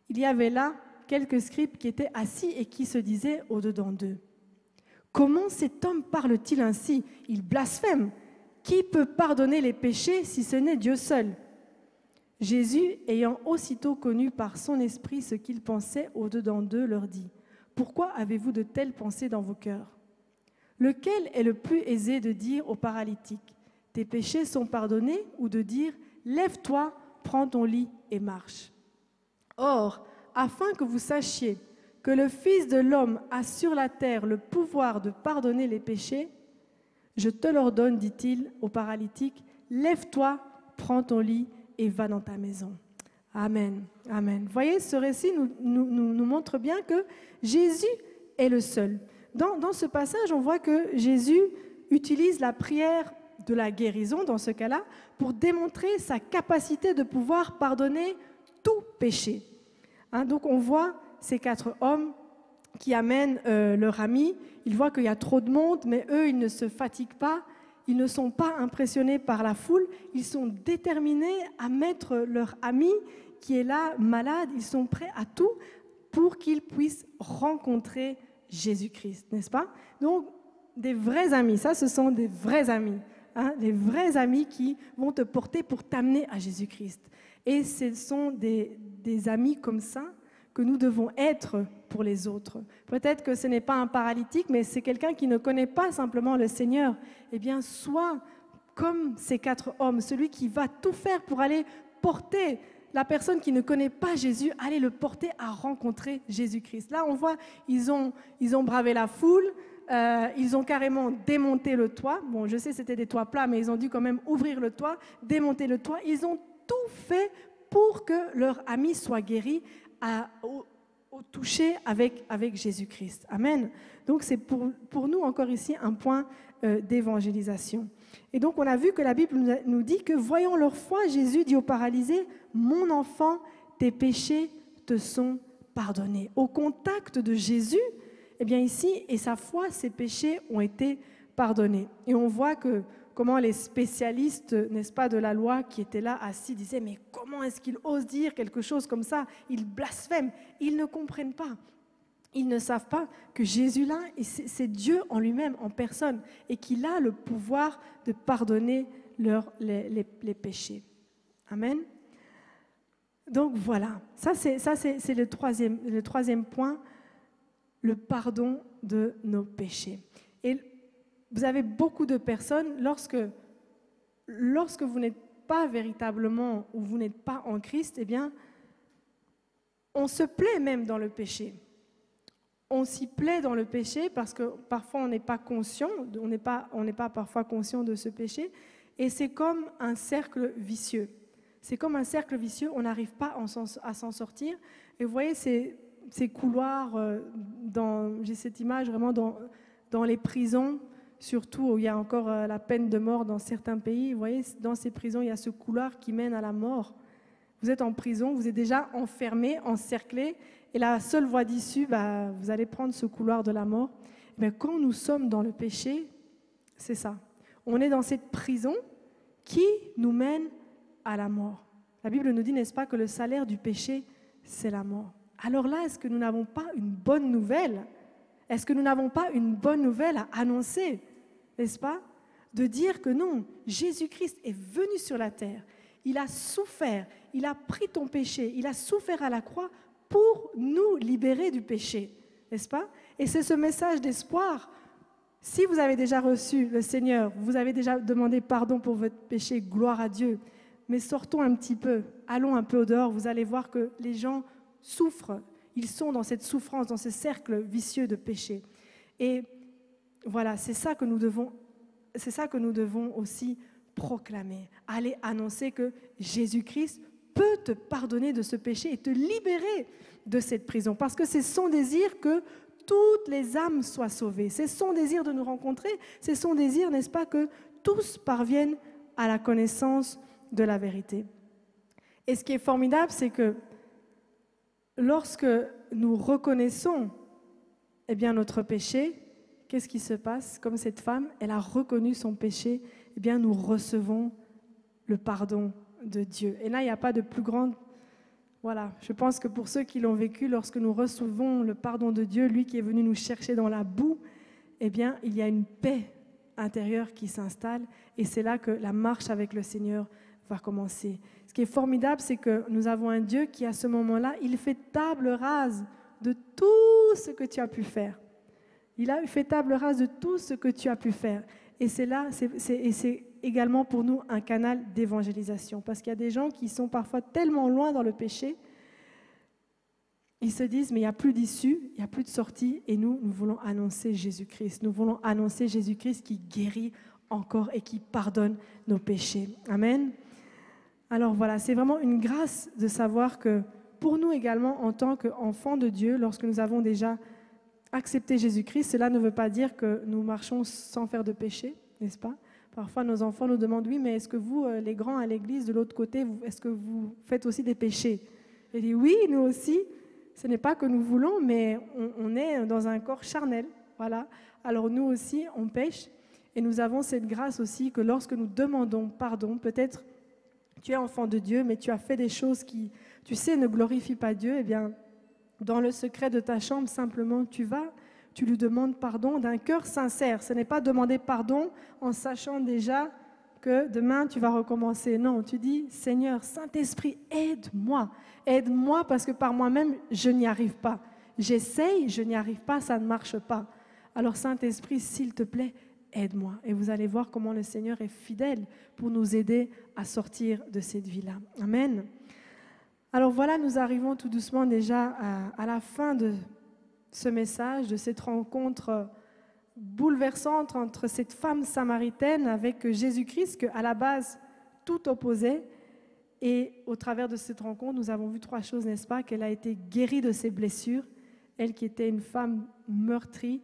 S1: Il y avait là quelques scribes qui étaient assis et qui se disaient au-dedans d'eux, « Comment cet homme parle-t-il ainsi? Il blasphème. Qui peut pardonner les péchés si ce n'est Dieu seul ?» Jésus, ayant aussitôt connu par son esprit ce qu'ils pensaient au-dedans d'eux, leur dit, « Pourquoi avez-vous de telles pensées dans vos cœurs? Lequel est le plus aisé de dire au paralytique, « Tes péchés sont pardonnés » ou de dire, « Lève-toi, prends ton lit et marche » Or, afin que vous sachiez que le Fils de l'homme a sur la terre le pouvoir de pardonner les péchés, je te l'ordonne, dit-il au paralytique, « Lève-toi, prends ton lit et va dans ta maison. » Amen. Amen. Vous voyez, ce récit nous montre bien que Jésus est le seul. Dans ce passage, on voit que Jésus utilise la prière de la guérison, dans ce cas-là, pour démontrer sa capacité de pouvoir pardonner tout péché. Donc on voit ces 4 hommes qui amènent leur ami. Ils voient qu'il y a trop de monde, mais eux, ils ne se fatiguent pas. Ils ne sont pas impressionnés par la foule. Ils sont déterminés à mettre leur ami qui est là, malade. Ils sont prêts à tout pour qu'ils puissent rencontrer Jésus-Christ, n'est-ce pas? Donc, des vrais amis, ça, ce sont des vrais amis. Des vrais amis qui vont te porter pour t'amener à Jésus-Christ. Et ce sont des amis comme ça que nous devons être pour les autres. Peut-être que ce n'est pas un paralytique, mais c'est quelqu'un qui ne connaît pas simplement le Seigneur. Eh bien, sois comme ces 4 hommes, celui qui va tout faire pour aller porter la personne qui ne connaît pas Jésus, aller le porter à rencontrer Jésus-Christ. Là, on voit, ils ont bravé la foule, ils ont carrément démonté le toit. Bon, je sais c'était des toits plats, mais ils ont dû quand même ouvrir le toit, démonter le toit. Ils ont tout fait pour que leur ami soit guéri au toucher avec Jésus-Christ. Amen. Donc c'est pour nous encore ici un point d'évangélisation. Et donc, on a vu que la Bible nous dit que, voyant leur foi, Jésus dit au paralysé, « Mon enfant, tes péchés te sont pardonnés. » Au contact de Jésus, eh bien ici, et sa foi, ses péchés ont été pardonnés. Et on voit que comment les spécialistes, n'est-ce pas, de la loi qui étaient là assis disaient « Mais comment est-ce qu'il ose dire quelque chose comme ça? Il blasphème. » Ils ne comprennent pas. Ils ne savent pas que Jésus-là, c'est Dieu en lui-même, en personne, et qu'il a le pouvoir de pardonner les péchés. Amen. Donc voilà, ça c'est le troisième point, le pardon de nos péchés. Et vous avez beaucoup de personnes, lorsque vous n'êtes pas véritablement, ou vous n'êtes pas en Christ, eh bien, on se plaît même dans le péché. On s'y plaît dans le péché parce que parfois on n'est pas conscient, on n'est pas parfois conscient de ce péché, et c'est comme un cercle vicieux. C'est comme un cercle vicieux, on n'arrive pas à s'en sortir. Et vous voyez ces couloirs, j'ai cette image vraiment dans les prisons, surtout où il y a encore la peine de mort dans certains pays. Vous voyez, dans ces prisons, il y a ce couloir qui mène à la mort. Vous êtes en prison, vous êtes déjà enfermé, encerclé, et la seule voie d'issue, vous allez prendre ce couloir de la mort. Mais quand nous sommes dans le péché, c'est ça. On est dans cette prison qui nous mène à la mort. La Bible nous dit, n'est-ce pas, que le salaire du péché, c'est la mort. Alors là, est-ce que nous n'avons pas une bonne nouvelle? Est-ce que nous n'avons pas une bonne nouvelle à annoncer, n'est-ce pas? De dire que non, Jésus-Christ est venu sur la terre. Il a souffert, il a pris ton péché, il a souffert à la croix pour nous libérer du péché, n'est-ce pas? Et c'est ce message d'espoir. Si vous avez déjà reçu le Seigneur, vous avez déjà demandé pardon pour votre péché, gloire à Dieu. Mais sortons un petit peu, allons un peu au dehors, vous allez voir que les gens souffrent. Ils sont dans cette souffrance, dans ce cercle vicieux de péché. Et voilà, c'est ça que nous devons aussi proclamer. Aller annoncer que Jésus-Christ peut te pardonner de ce péché et te libérer de cette prison. Parce que c'est son désir que toutes les âmes soient sauvées. C'est son désir de nous rencontrer. C'est son désir, n'est-ce pas, que tous parviennent à la connaissance de la vérité. Et ce qui est formidable, c'est que lorsque nous reconnaissons notre péché, qu'est-ce qui se passe? Comme cette femme, elle a reconnu son péché, nous recevons le pardon de Dieu. Et là, il n'y a pas de plus grande... Voilà, je pense que pour ceux qui l'ont vécu, lorsque nous recevons le pardon de Dieu, lui qui est venu nous chercher dans la boue, il y a une paix intérieure qui s'installe, et c'est là que la marche avec le Seigneur va commencer. Ce qui est formidable, c'est que nous avons un Dieu qui, à ce moment-là, il fait table rase de tout ce que tu as pu faire. Il a fait table rase de tout ce que tu as pu faire. Et c'est également pour nous un canal d'évangélisation. Parce qu'il y a des gens qui sont parfois tellement loin dans le péché, ils se disent, mais il n'y a plus d'issue, il n'y a plus de sortie. Et nous voulons annoncer Jésus-Christ. Nous voulons annoncer Jésus-Christ qui guérit encore et qui pardonne nos péchés. Amen. Alors voilà, c'est vraiment une grâce de savoir que pour nous également, en tant qu'enfants de Dieu, lorsque nous avons déjà accepté Jésus-Christ, cela ne veut pas dire que nous marchons sans faire de péché, n'est-ce pas? Parfois, nos enfants nous demandent, oui, mais est-ce que vous, les grands à l'église, de l'autre côté, est-ce que vous faites aussi des péchés? Je dis, oui, nous aussi. Ce n'est pas que nous voulons, mais on est dans un corps charnel. Voilà. Alors nous aussi, on pêche. Et nous avons cette grâce aussi que lorsque nous demandons pardon, peut-être tu es enfant de Dieu, mais tu as fait des choses qui, tu sais, ne glorifient pas Dieu, dans le secret de ta chambre, simplement, tu lui demandes pardon d'un cœur sincère. Ce n'est pas demander pardon en sachant déjà que demain tu vas recommencer. Non, tu dis, Seigneur, Saint-Esprit, aide-moi. Aide-moi parce que par moi-même, je n'y arrive pas. J'essaye, je n'y arrive pas, ça ne marche pas. Alors Saint-Esprit, s'il te plaît, aide-moi. Et vous allez voir comment le Seigneur est fidèle pour nous aider à sortir de cette vie-là. Amen. Alors voilà, nous arrivons tout doucement déjà à la fin de ce message, de cette rencontre bouleversante entre cette femme samaritaine avec Jésus-Christ, qu'à la base, tout opposait. Et au travers de cette rencontre, nous avons vu 3 choses, n'est-ce pas? Qu'elle a été guérie de ses blessures, elle qui était une femme meurtrie,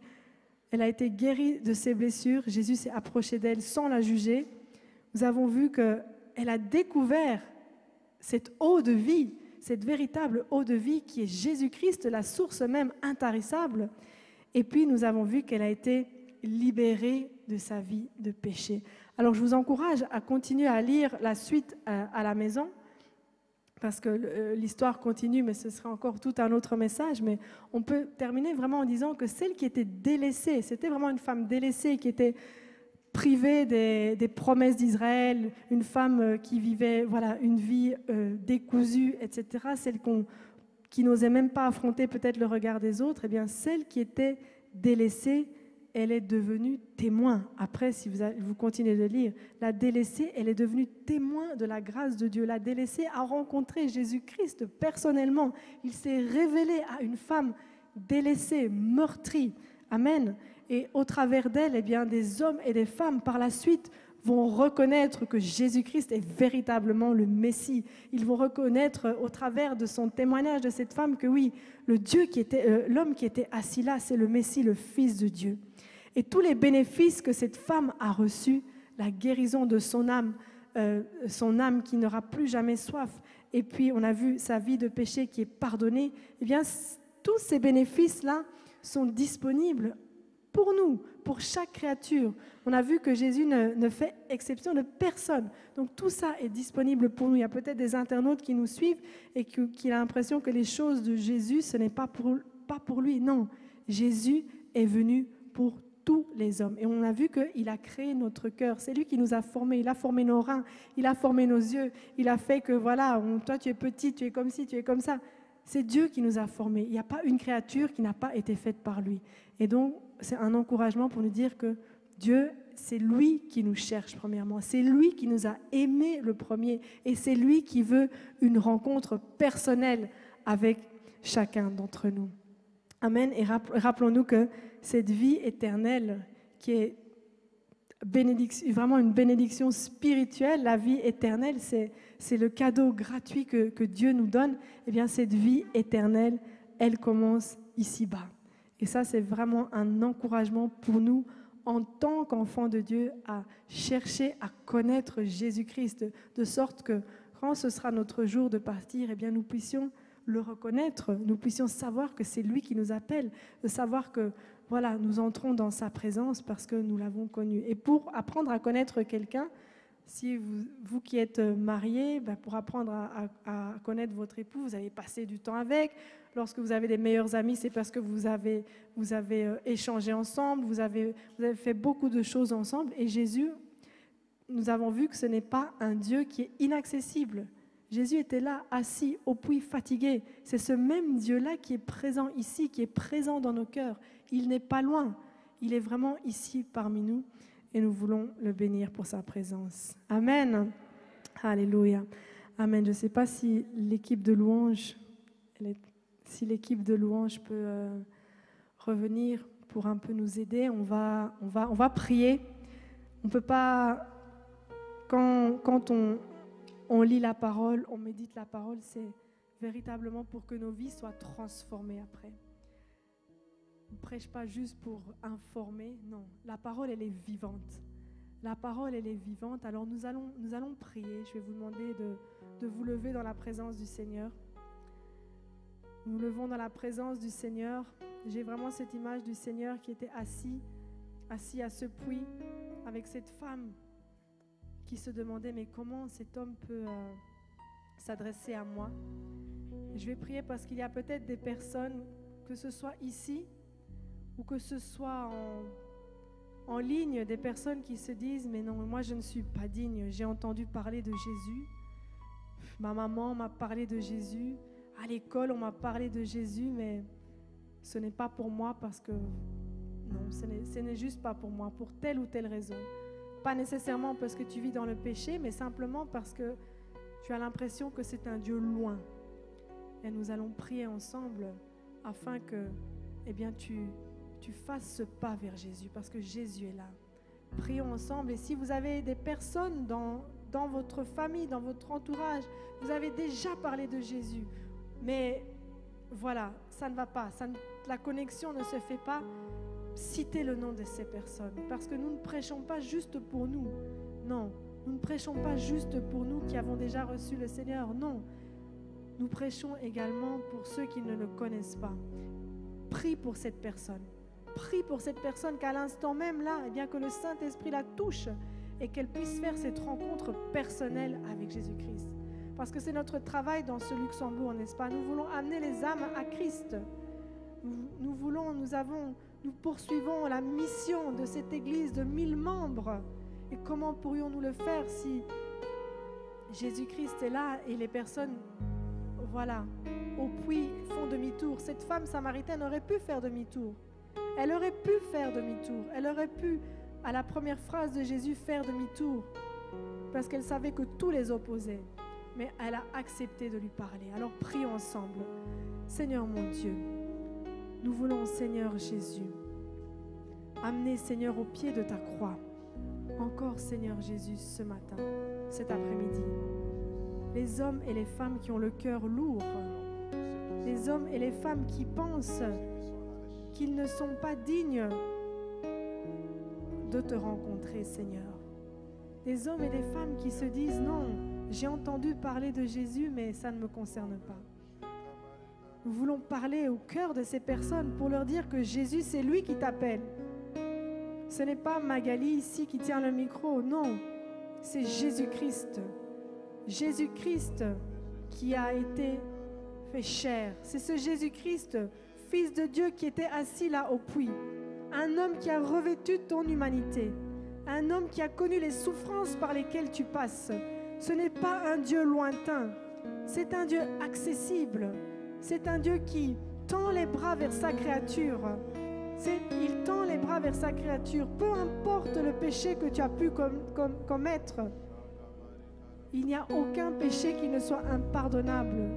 S1: Elle a été guérie de ses blessures. Jésus s'est approché d'elle sans la juger. Nous avons vu qu'elle a découvert cette eau de vie, cette véritable eau de vie qui est Jésus-Christ, la source même intarissable. Et puis nous avons vu qu'elle a été libérée de sa vie de péché. Alors je vous encourage à continuer à lire la suite à la maison, parce que l'histoire continue, mais ce sera encore tout un autre message. Mais on peut terminer vraiment en disant que celle qui était délaissée, c'était vraiment une femme délaissée qui était privée des promesses d'Israël, une femme qui vivait une vie décousue, etc., celle qui n'osait même pas affronter peut-être le regard des autres, eh bien celle qui était délaissée, elle est devenue témoin. Après, si vous continuez de lire, la délaissée, elle est devenue témoin de la grâce de Dieu. La délaissée a rencontré Jésus-Christ personnellement. Il s'est révélé à une femme délaissée, meurtrie. Amen. Et au travers d'elle, eh bien, des hommes et des femmes, par la suite, vont reconnaître que Jésus-Christ est véritablement le Messie. Ils vont reconnaître au travers de son témoignage de cette femme que oui, l'homme qui était assis là, c'est le Messie, le Fils de Dieu. Et tous les bénéfices que cette femme a reçus, la guérison de son âme qui n'aura plus jamais soif, et puis on a vu sa vie de péché qui est pardonnée, eh bien tous ces bénéfices-là sont disponibles pour nous, pour chaque créature. On a vu que Jésus ne fait exception de personne. Donc tout ça est disponible pour nous. Il y a peut-être des internautes qui nous suivent et qui ont l'impression que les choses de Jésus, ce n'est pas pour lui. Non, Jésus est venu pour tous les hommes. Et on a vu qu'il a créé notre cœur. C'est lui qui nous a formés. Il a formé nos reins, il a formé nos yeux. Il a fait que toi tu es petit, tu es comme ci, tu es comme ça. C'est Dieu qui nous a formés. Il n'y a pas une créature qui n'a pas été faite par lui. Et donc, c'est un encouragement pour nous dire que Dieu, c'est lui qui nous cherche premièrement. C'est lui qui nous a aimés le premier. Et c'est lui qui veut une rencontre personnelle avec chacun d'entre nous. Amen. Et rappelons-nous que cette vie éternelle, qui est vraiment une bénédiction spirituelle, la vie éternelle, c'est le cadeau gratuit que Dieu nous donne. Eh bien, cette vie éternelle, elle commence ici-bas. Et ça, c'est vraiment un encouragement pour nous, en tant qu'enfants de Dieu, à chercher à connaître Jésus-Christ, de sorte que quand ce sera notre jour de partir, eh bien, nous puissions le reconnaître, nous puissions savoir que c'est lui qui nous appelle, de savoir que nous entrons dans sa présence parce que nous l'avons connu. Et pour apprendre à connaître quelqu'un, si vous qui êtes mariés, pour apprendre à connaître votre époux, vous avez passé du temps avec. Lorsque vous avez des meilleurs amis, c'est parce que vous avez échangé ensemble, vous avez fait beaucoup de choses ensemble. Et Jésus, nous avons vu que ce n'est pas un Dieu qui est inaccessible. Jésus était là, assis au puits, fatigué. C'est ce même Dieu-là qui est présent ici, qui est présent dans nos cœurs. Il n'est pas loin. Il est vraiment ici parmi nous et nous voulons le bénir pour sa présence. Amen. Alléluia. Amen. Je ne sais pas si l'équipe de louange peut revenir pour un peu nous aider. On va prier. On ne peut pas, quand on lit la parole, on médite la parole, c'est véritablement pour que nos vies soient transformées après. On ne prêche pas juste pour informer, non. La parole, elle est vivante. La parole, elle est vivante. Alors nous allons prier. Je vais vous demander de vous lever dans la présence du Seigneur. Nous levons dans la présence du Seigneur. J'ai vraiment cette image du Seigneur qui était assis à ce puits avec cette femme qui se demandait mais comment cet homme peut s'adresser à moi. Je vais prier parce qu'il y a peut-être des personnes, que ce soit ici ou que ce soit en ligne, des personnes qui se disent mais non, moi je ne suis pas digne, j'ai entendu parler de Jésus, ma maman m'a parlé de Jésus, à l'école on m'a parlé de Jésus, mais ce n'est pas pour moi parce que non, ce n'est juste pas pour moi, pour telle ou telle raison. Pas nécessairement parce que tu vis dans le péché, mais simplement parce que tu as l'impression que c'est un Dieu loin. Et nous allons prier ensemble afin que tu fasses ce pas vers Jésus, parce que Jésus est là. Prions ensemble. Et si vous avez des personnes dans votre famille, dans votre entourage, vous avez déjà parlé de Jésus, mais voilà, ça ne va pas, la connexion ne se fait pas, citer le nom de ces personnes, parce que nous ne prêchons pas juste pour nous. Non, nous ne prêchons pas juste pour nous qui avons déjà reçu le Seigneur. Non, nous prêchons également pour ceux qui ne le connaissent pas. Prie pour cette personne. Prie pour cette personne qu'à l'instant même là, eh bien que le Saint-Esprit la touche et qu'elle puisse faire cette rencontre personnelle avec Jésus-Christ. Parce que c'est notre travail dans ce Luxembourg, n'est-ce pas? Nous voulons amener les âmes à Christ. Nous poursuivons la mission de cette Église de 1000 membres. Et comment pourrions-nous le faire si Jésus-Christ est là et les personnes, voilà, au puits font demi-tour? Cette femme samaritaine aurait pu faire demi-tour. Elle aurait pu faire demi-tour. Elle aurait pu, à la première phrase de Jésus, faire demi-tour. Parce qu'elle savait que tout les opposait. Mais elle a accepté de lui parler. Alors prions ensemble. Seigneur mon Dieu, nous voulons, Seigneur Jésus, amener, Seigneur, au pied de ta croix. Encore, Seigneur Jésus, ce matin, cet après-midi. Les hommes et les femmes qui ont le cœur lourd. Les hommes et les femmes qui pensent qu'ils ne sont pas dignes de te rencontrer, Seigneur. Des hommes et des femmes qui se disent, non, j'ai entendu parler de Jésus, mais ça ne me concerne pas. Nous voulons parler au cœur de ces personnes pour leur dire que Jésus, c'est lui qui t'appelle. Ce n'est pas Magali ici qui tient le micro, non, c'est Jésus-Christ. Jésus-Christ qui a été fait chair. C'est ce Jésus-Christ, Fils de Dieu, qui était assis là au puits. Un homme qui a revêtu ton humanité. Un homme qui a connu les souffrances par lesquelles tu passes. Ce n'est pas un Dieu lointain, c'est un Dieu accessible. C'est un Dieu qui tend les bras vers sa créature. Il tend les bras vers sa créature. Peu importe le péché que tu as pu commettre, il n'y a aucun péché qui ne soit impardonnable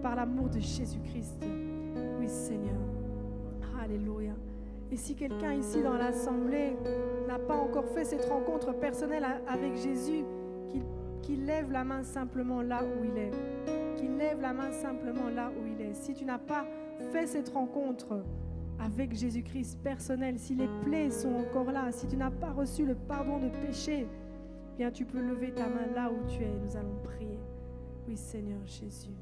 S1: par l'amour de Jésus-Christ. Oui, Seigneur. Alléluia. Et si quelqu'un ici dans l'assemblée n'a pas encore fait cette rencontre personnelle avec Jésus, qu'il lève la main simplement là où il est. Qu'il lève la main simplement là où il est. Si tu n'as pas fait cette rencontre avec Jésus-Christ personnel, si les plaies sont encore là, si tu n'as pas reçu le pardon de péché, bien tu peux lever ta main là où tu es. Nous allons prier. Oui, Seigneur Jésus.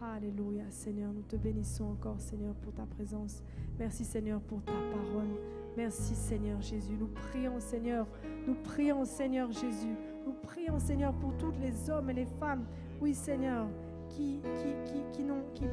S1: Alléluia, Seigneur. Nous te bénissons encore, Seigneur, pour ta présence. Merci, Seigneur, pour ta parole. Merci, Seigneur Jésus. Nous prions, Seigneur. Nous prions, Seigneur Jésus. Nous prions, Seigneur, pour tous les hommes et les femmes, oui, Seigneur, qui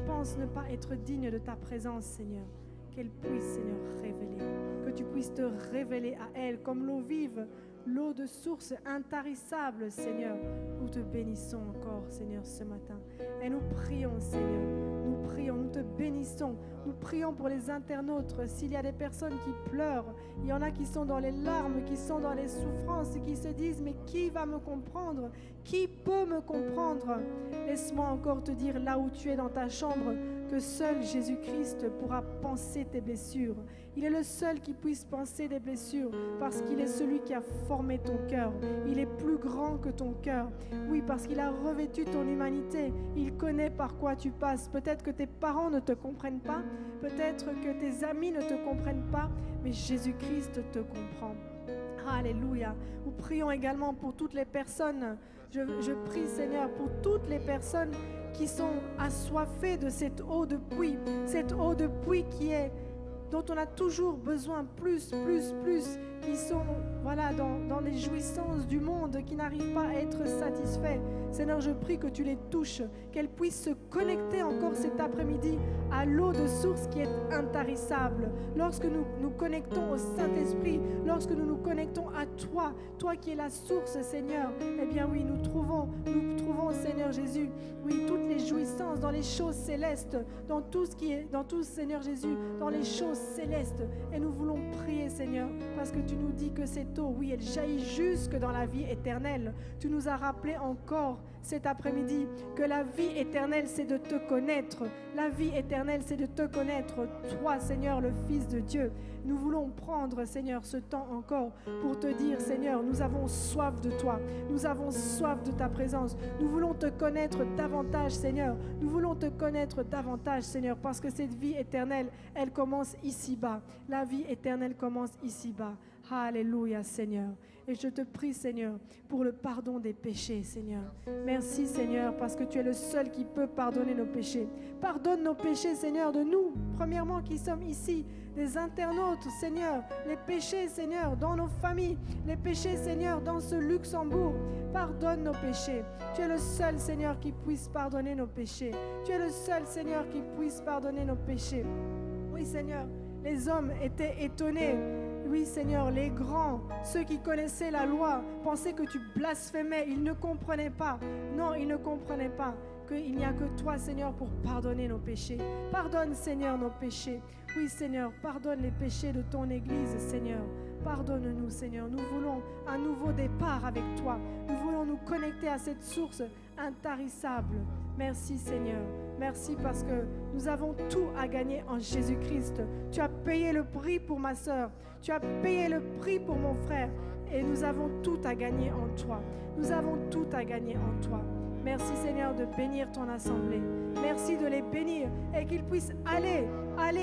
S1: pensent ne pas être dignes de ta présence, Seigneur. Qu'elles puissent, Seigneur, révéler. Que tu puisses te révéler à elles comme l'eau vive, l'eau de source intarissable, Seigneur. Nous te bénissons encore, Seigneur, ce matin. Et nous prions, Seigneur. Nous prions, nous te bénissons. Nous prions pour les internautes. S'il y a des personnes qui pleurent, il y en a qui sont dans les larmes, qui sont dans les souffrances et qui se disent, mais qui va me comprendre? Qui peut me comprendre? Laisse-moi encore te dire là où tu es dans ta chambre que seul Jésus-Christ pourra panser tes blessures. Il est le seul qui puisse panser des blessures parce qu'il est celui qui a formé ton cœur. Il est plus grand que ton cœur. Oui, parce qu'il a revêtu ton humanité. Il connaît par quoi tu passes. Peut-être que tes parents ne te comprennent pas. Peut-être que tes amis ne te comprennent pas. Mais Jésus-Christ te comprend. Alléluia. Nous prions également pour toutes les personnes. Je prie, Seigneur, pour toutes les personnes qui sont assoiffées de cette eau de puits. Cette eau de puits dont on a toujours besoin plus, qui sont dans les jouissances du monde, qui n'arrivent pas à être satisfaits. Seigneur, je prie que tu les touches, qu'elles puissent se connecter encore cet après-midi à l'eau de source qui est intarissable. Lorsque nous nous connectons au Saint-Esprit, lorsque nous nous connectons à toi, toi qui es la source, Seigneur, eh bien oui, nous trouvons, Seigneur Jésus, oui, toutes les jouissances dans les choses célestes, dans tout, Seigneur Jésus, dans les choses célestes. Et nous voulons prier, Seigneur, parce que tu nous dis que cette eau, oui, elle jaillit jusque dans la vie éternelle. Tu nous as rappelé encore cet après-midi que la vie éternelle, c'est de te connaître. La vie éternelle, c'est de te connaître, toi, Seigneur, le Fils de Dieu. Nous voulons prendre, Seigneur, ce temps encore pour te dire, Seigneur, nous avons soif de toi. Nous avons soif de ta présence. Nous voulons te connaître davantage, Seigneur. Nous voulons te connaître davantage, Seigneur, parce que cette vie éternelle, elle commence ici-bas. La vie éternelle commence ici-bas. Alléluia, Seigneur. Et je te prie, Seigneur, pour le pardon des péchés, Seigneur. Merci, Seigneur, parce que tu es le seul qui peut pardonner nos péchés. Pardonne nos péchés, Seigneur, de nous, premièrement, qui sommes ici, des internautes, Seigneur. Les péchés, Seigneur, dans nos familles. Les péchés, Seigneur, dans ce Luxembourg. Pardonne nos péchés. Tu es le seul, Seigneur, qui puisse pardonner nos péchés. Tu es le seul, Seigneur, qui puisse pardonner nos péchés. Oui, Seigneur, les hommes étaient étonnés. Oui, Seigneur, les grands, ceux qui connaissaient la loi, pensaient que tu blasphémais. Ils ne comprenaient pas. Non, ils ne comprenaient pas qu'il n'y a que toi, Seigneur, pour pardonner nos péchés. Pardonne, Seigneur, nos péchés. Oui, Seigneur, pardonne les péchés de ton Église, Seigneur. Pardonne-nous, Seigneur. Nous voulons un nouveau départ avec toi. Nous voulons nous connecter à cette source intarissable. Merci, Seigneur. Merci parce que nous avons tout à gagner en Jésus-Christ. Tu as payé le prix pour ma sœur. Tu as payé le prix pour mon frère. Et nous avons tout à gagner en toi. Nous avons tout à gagner en toi. Merci, Seigneur, de bénir ton assemblée. Merci de les bénir et qu'ils puissent aller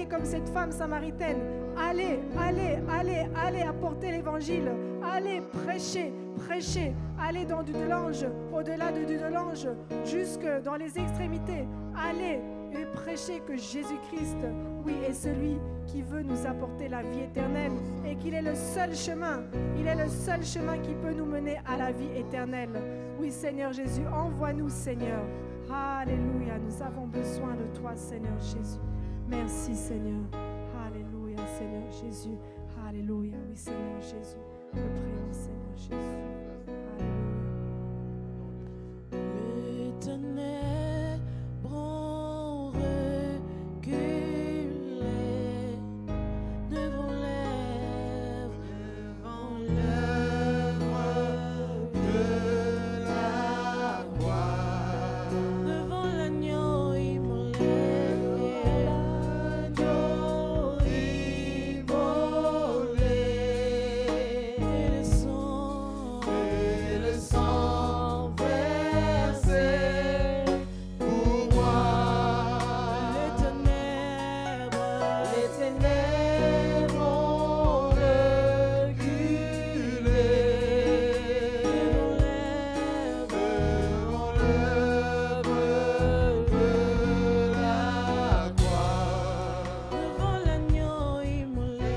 S1: comme cette femme samaritaine. Aller apporter l'évangile. Aller prêcher. Aller dans du Delange, au-delà de du Delange, jusque dans les extrémités. Aller et prêcher que Jésus-Christ, oui, est celui qui veut nous apporter la vie éternelle et qu'il est le seul chemin. Il est le seul chemin qui peut nous mener à la vie éternelle. Oui, Seigneur Jésus, envoie-nous, Seigneur. Alléluia, nous avons besoin de toi, Seigneur Jésus. Merci, Seigneur. Alléluia, Seigneur Jésus. Alléluia, oui, Seigneur Jésus. Nous prions, Seigneur Jésus. Alléluia.
S2: Les ténèbres reculées devant l'œuvre de la croix, devant l'agneau immolé, et le sang versé pour moi. Les ténèbres ont reculé devant l'œuvre de la croix, devant l'agneau immolé,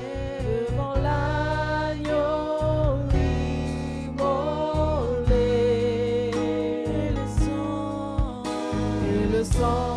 S2: et le sang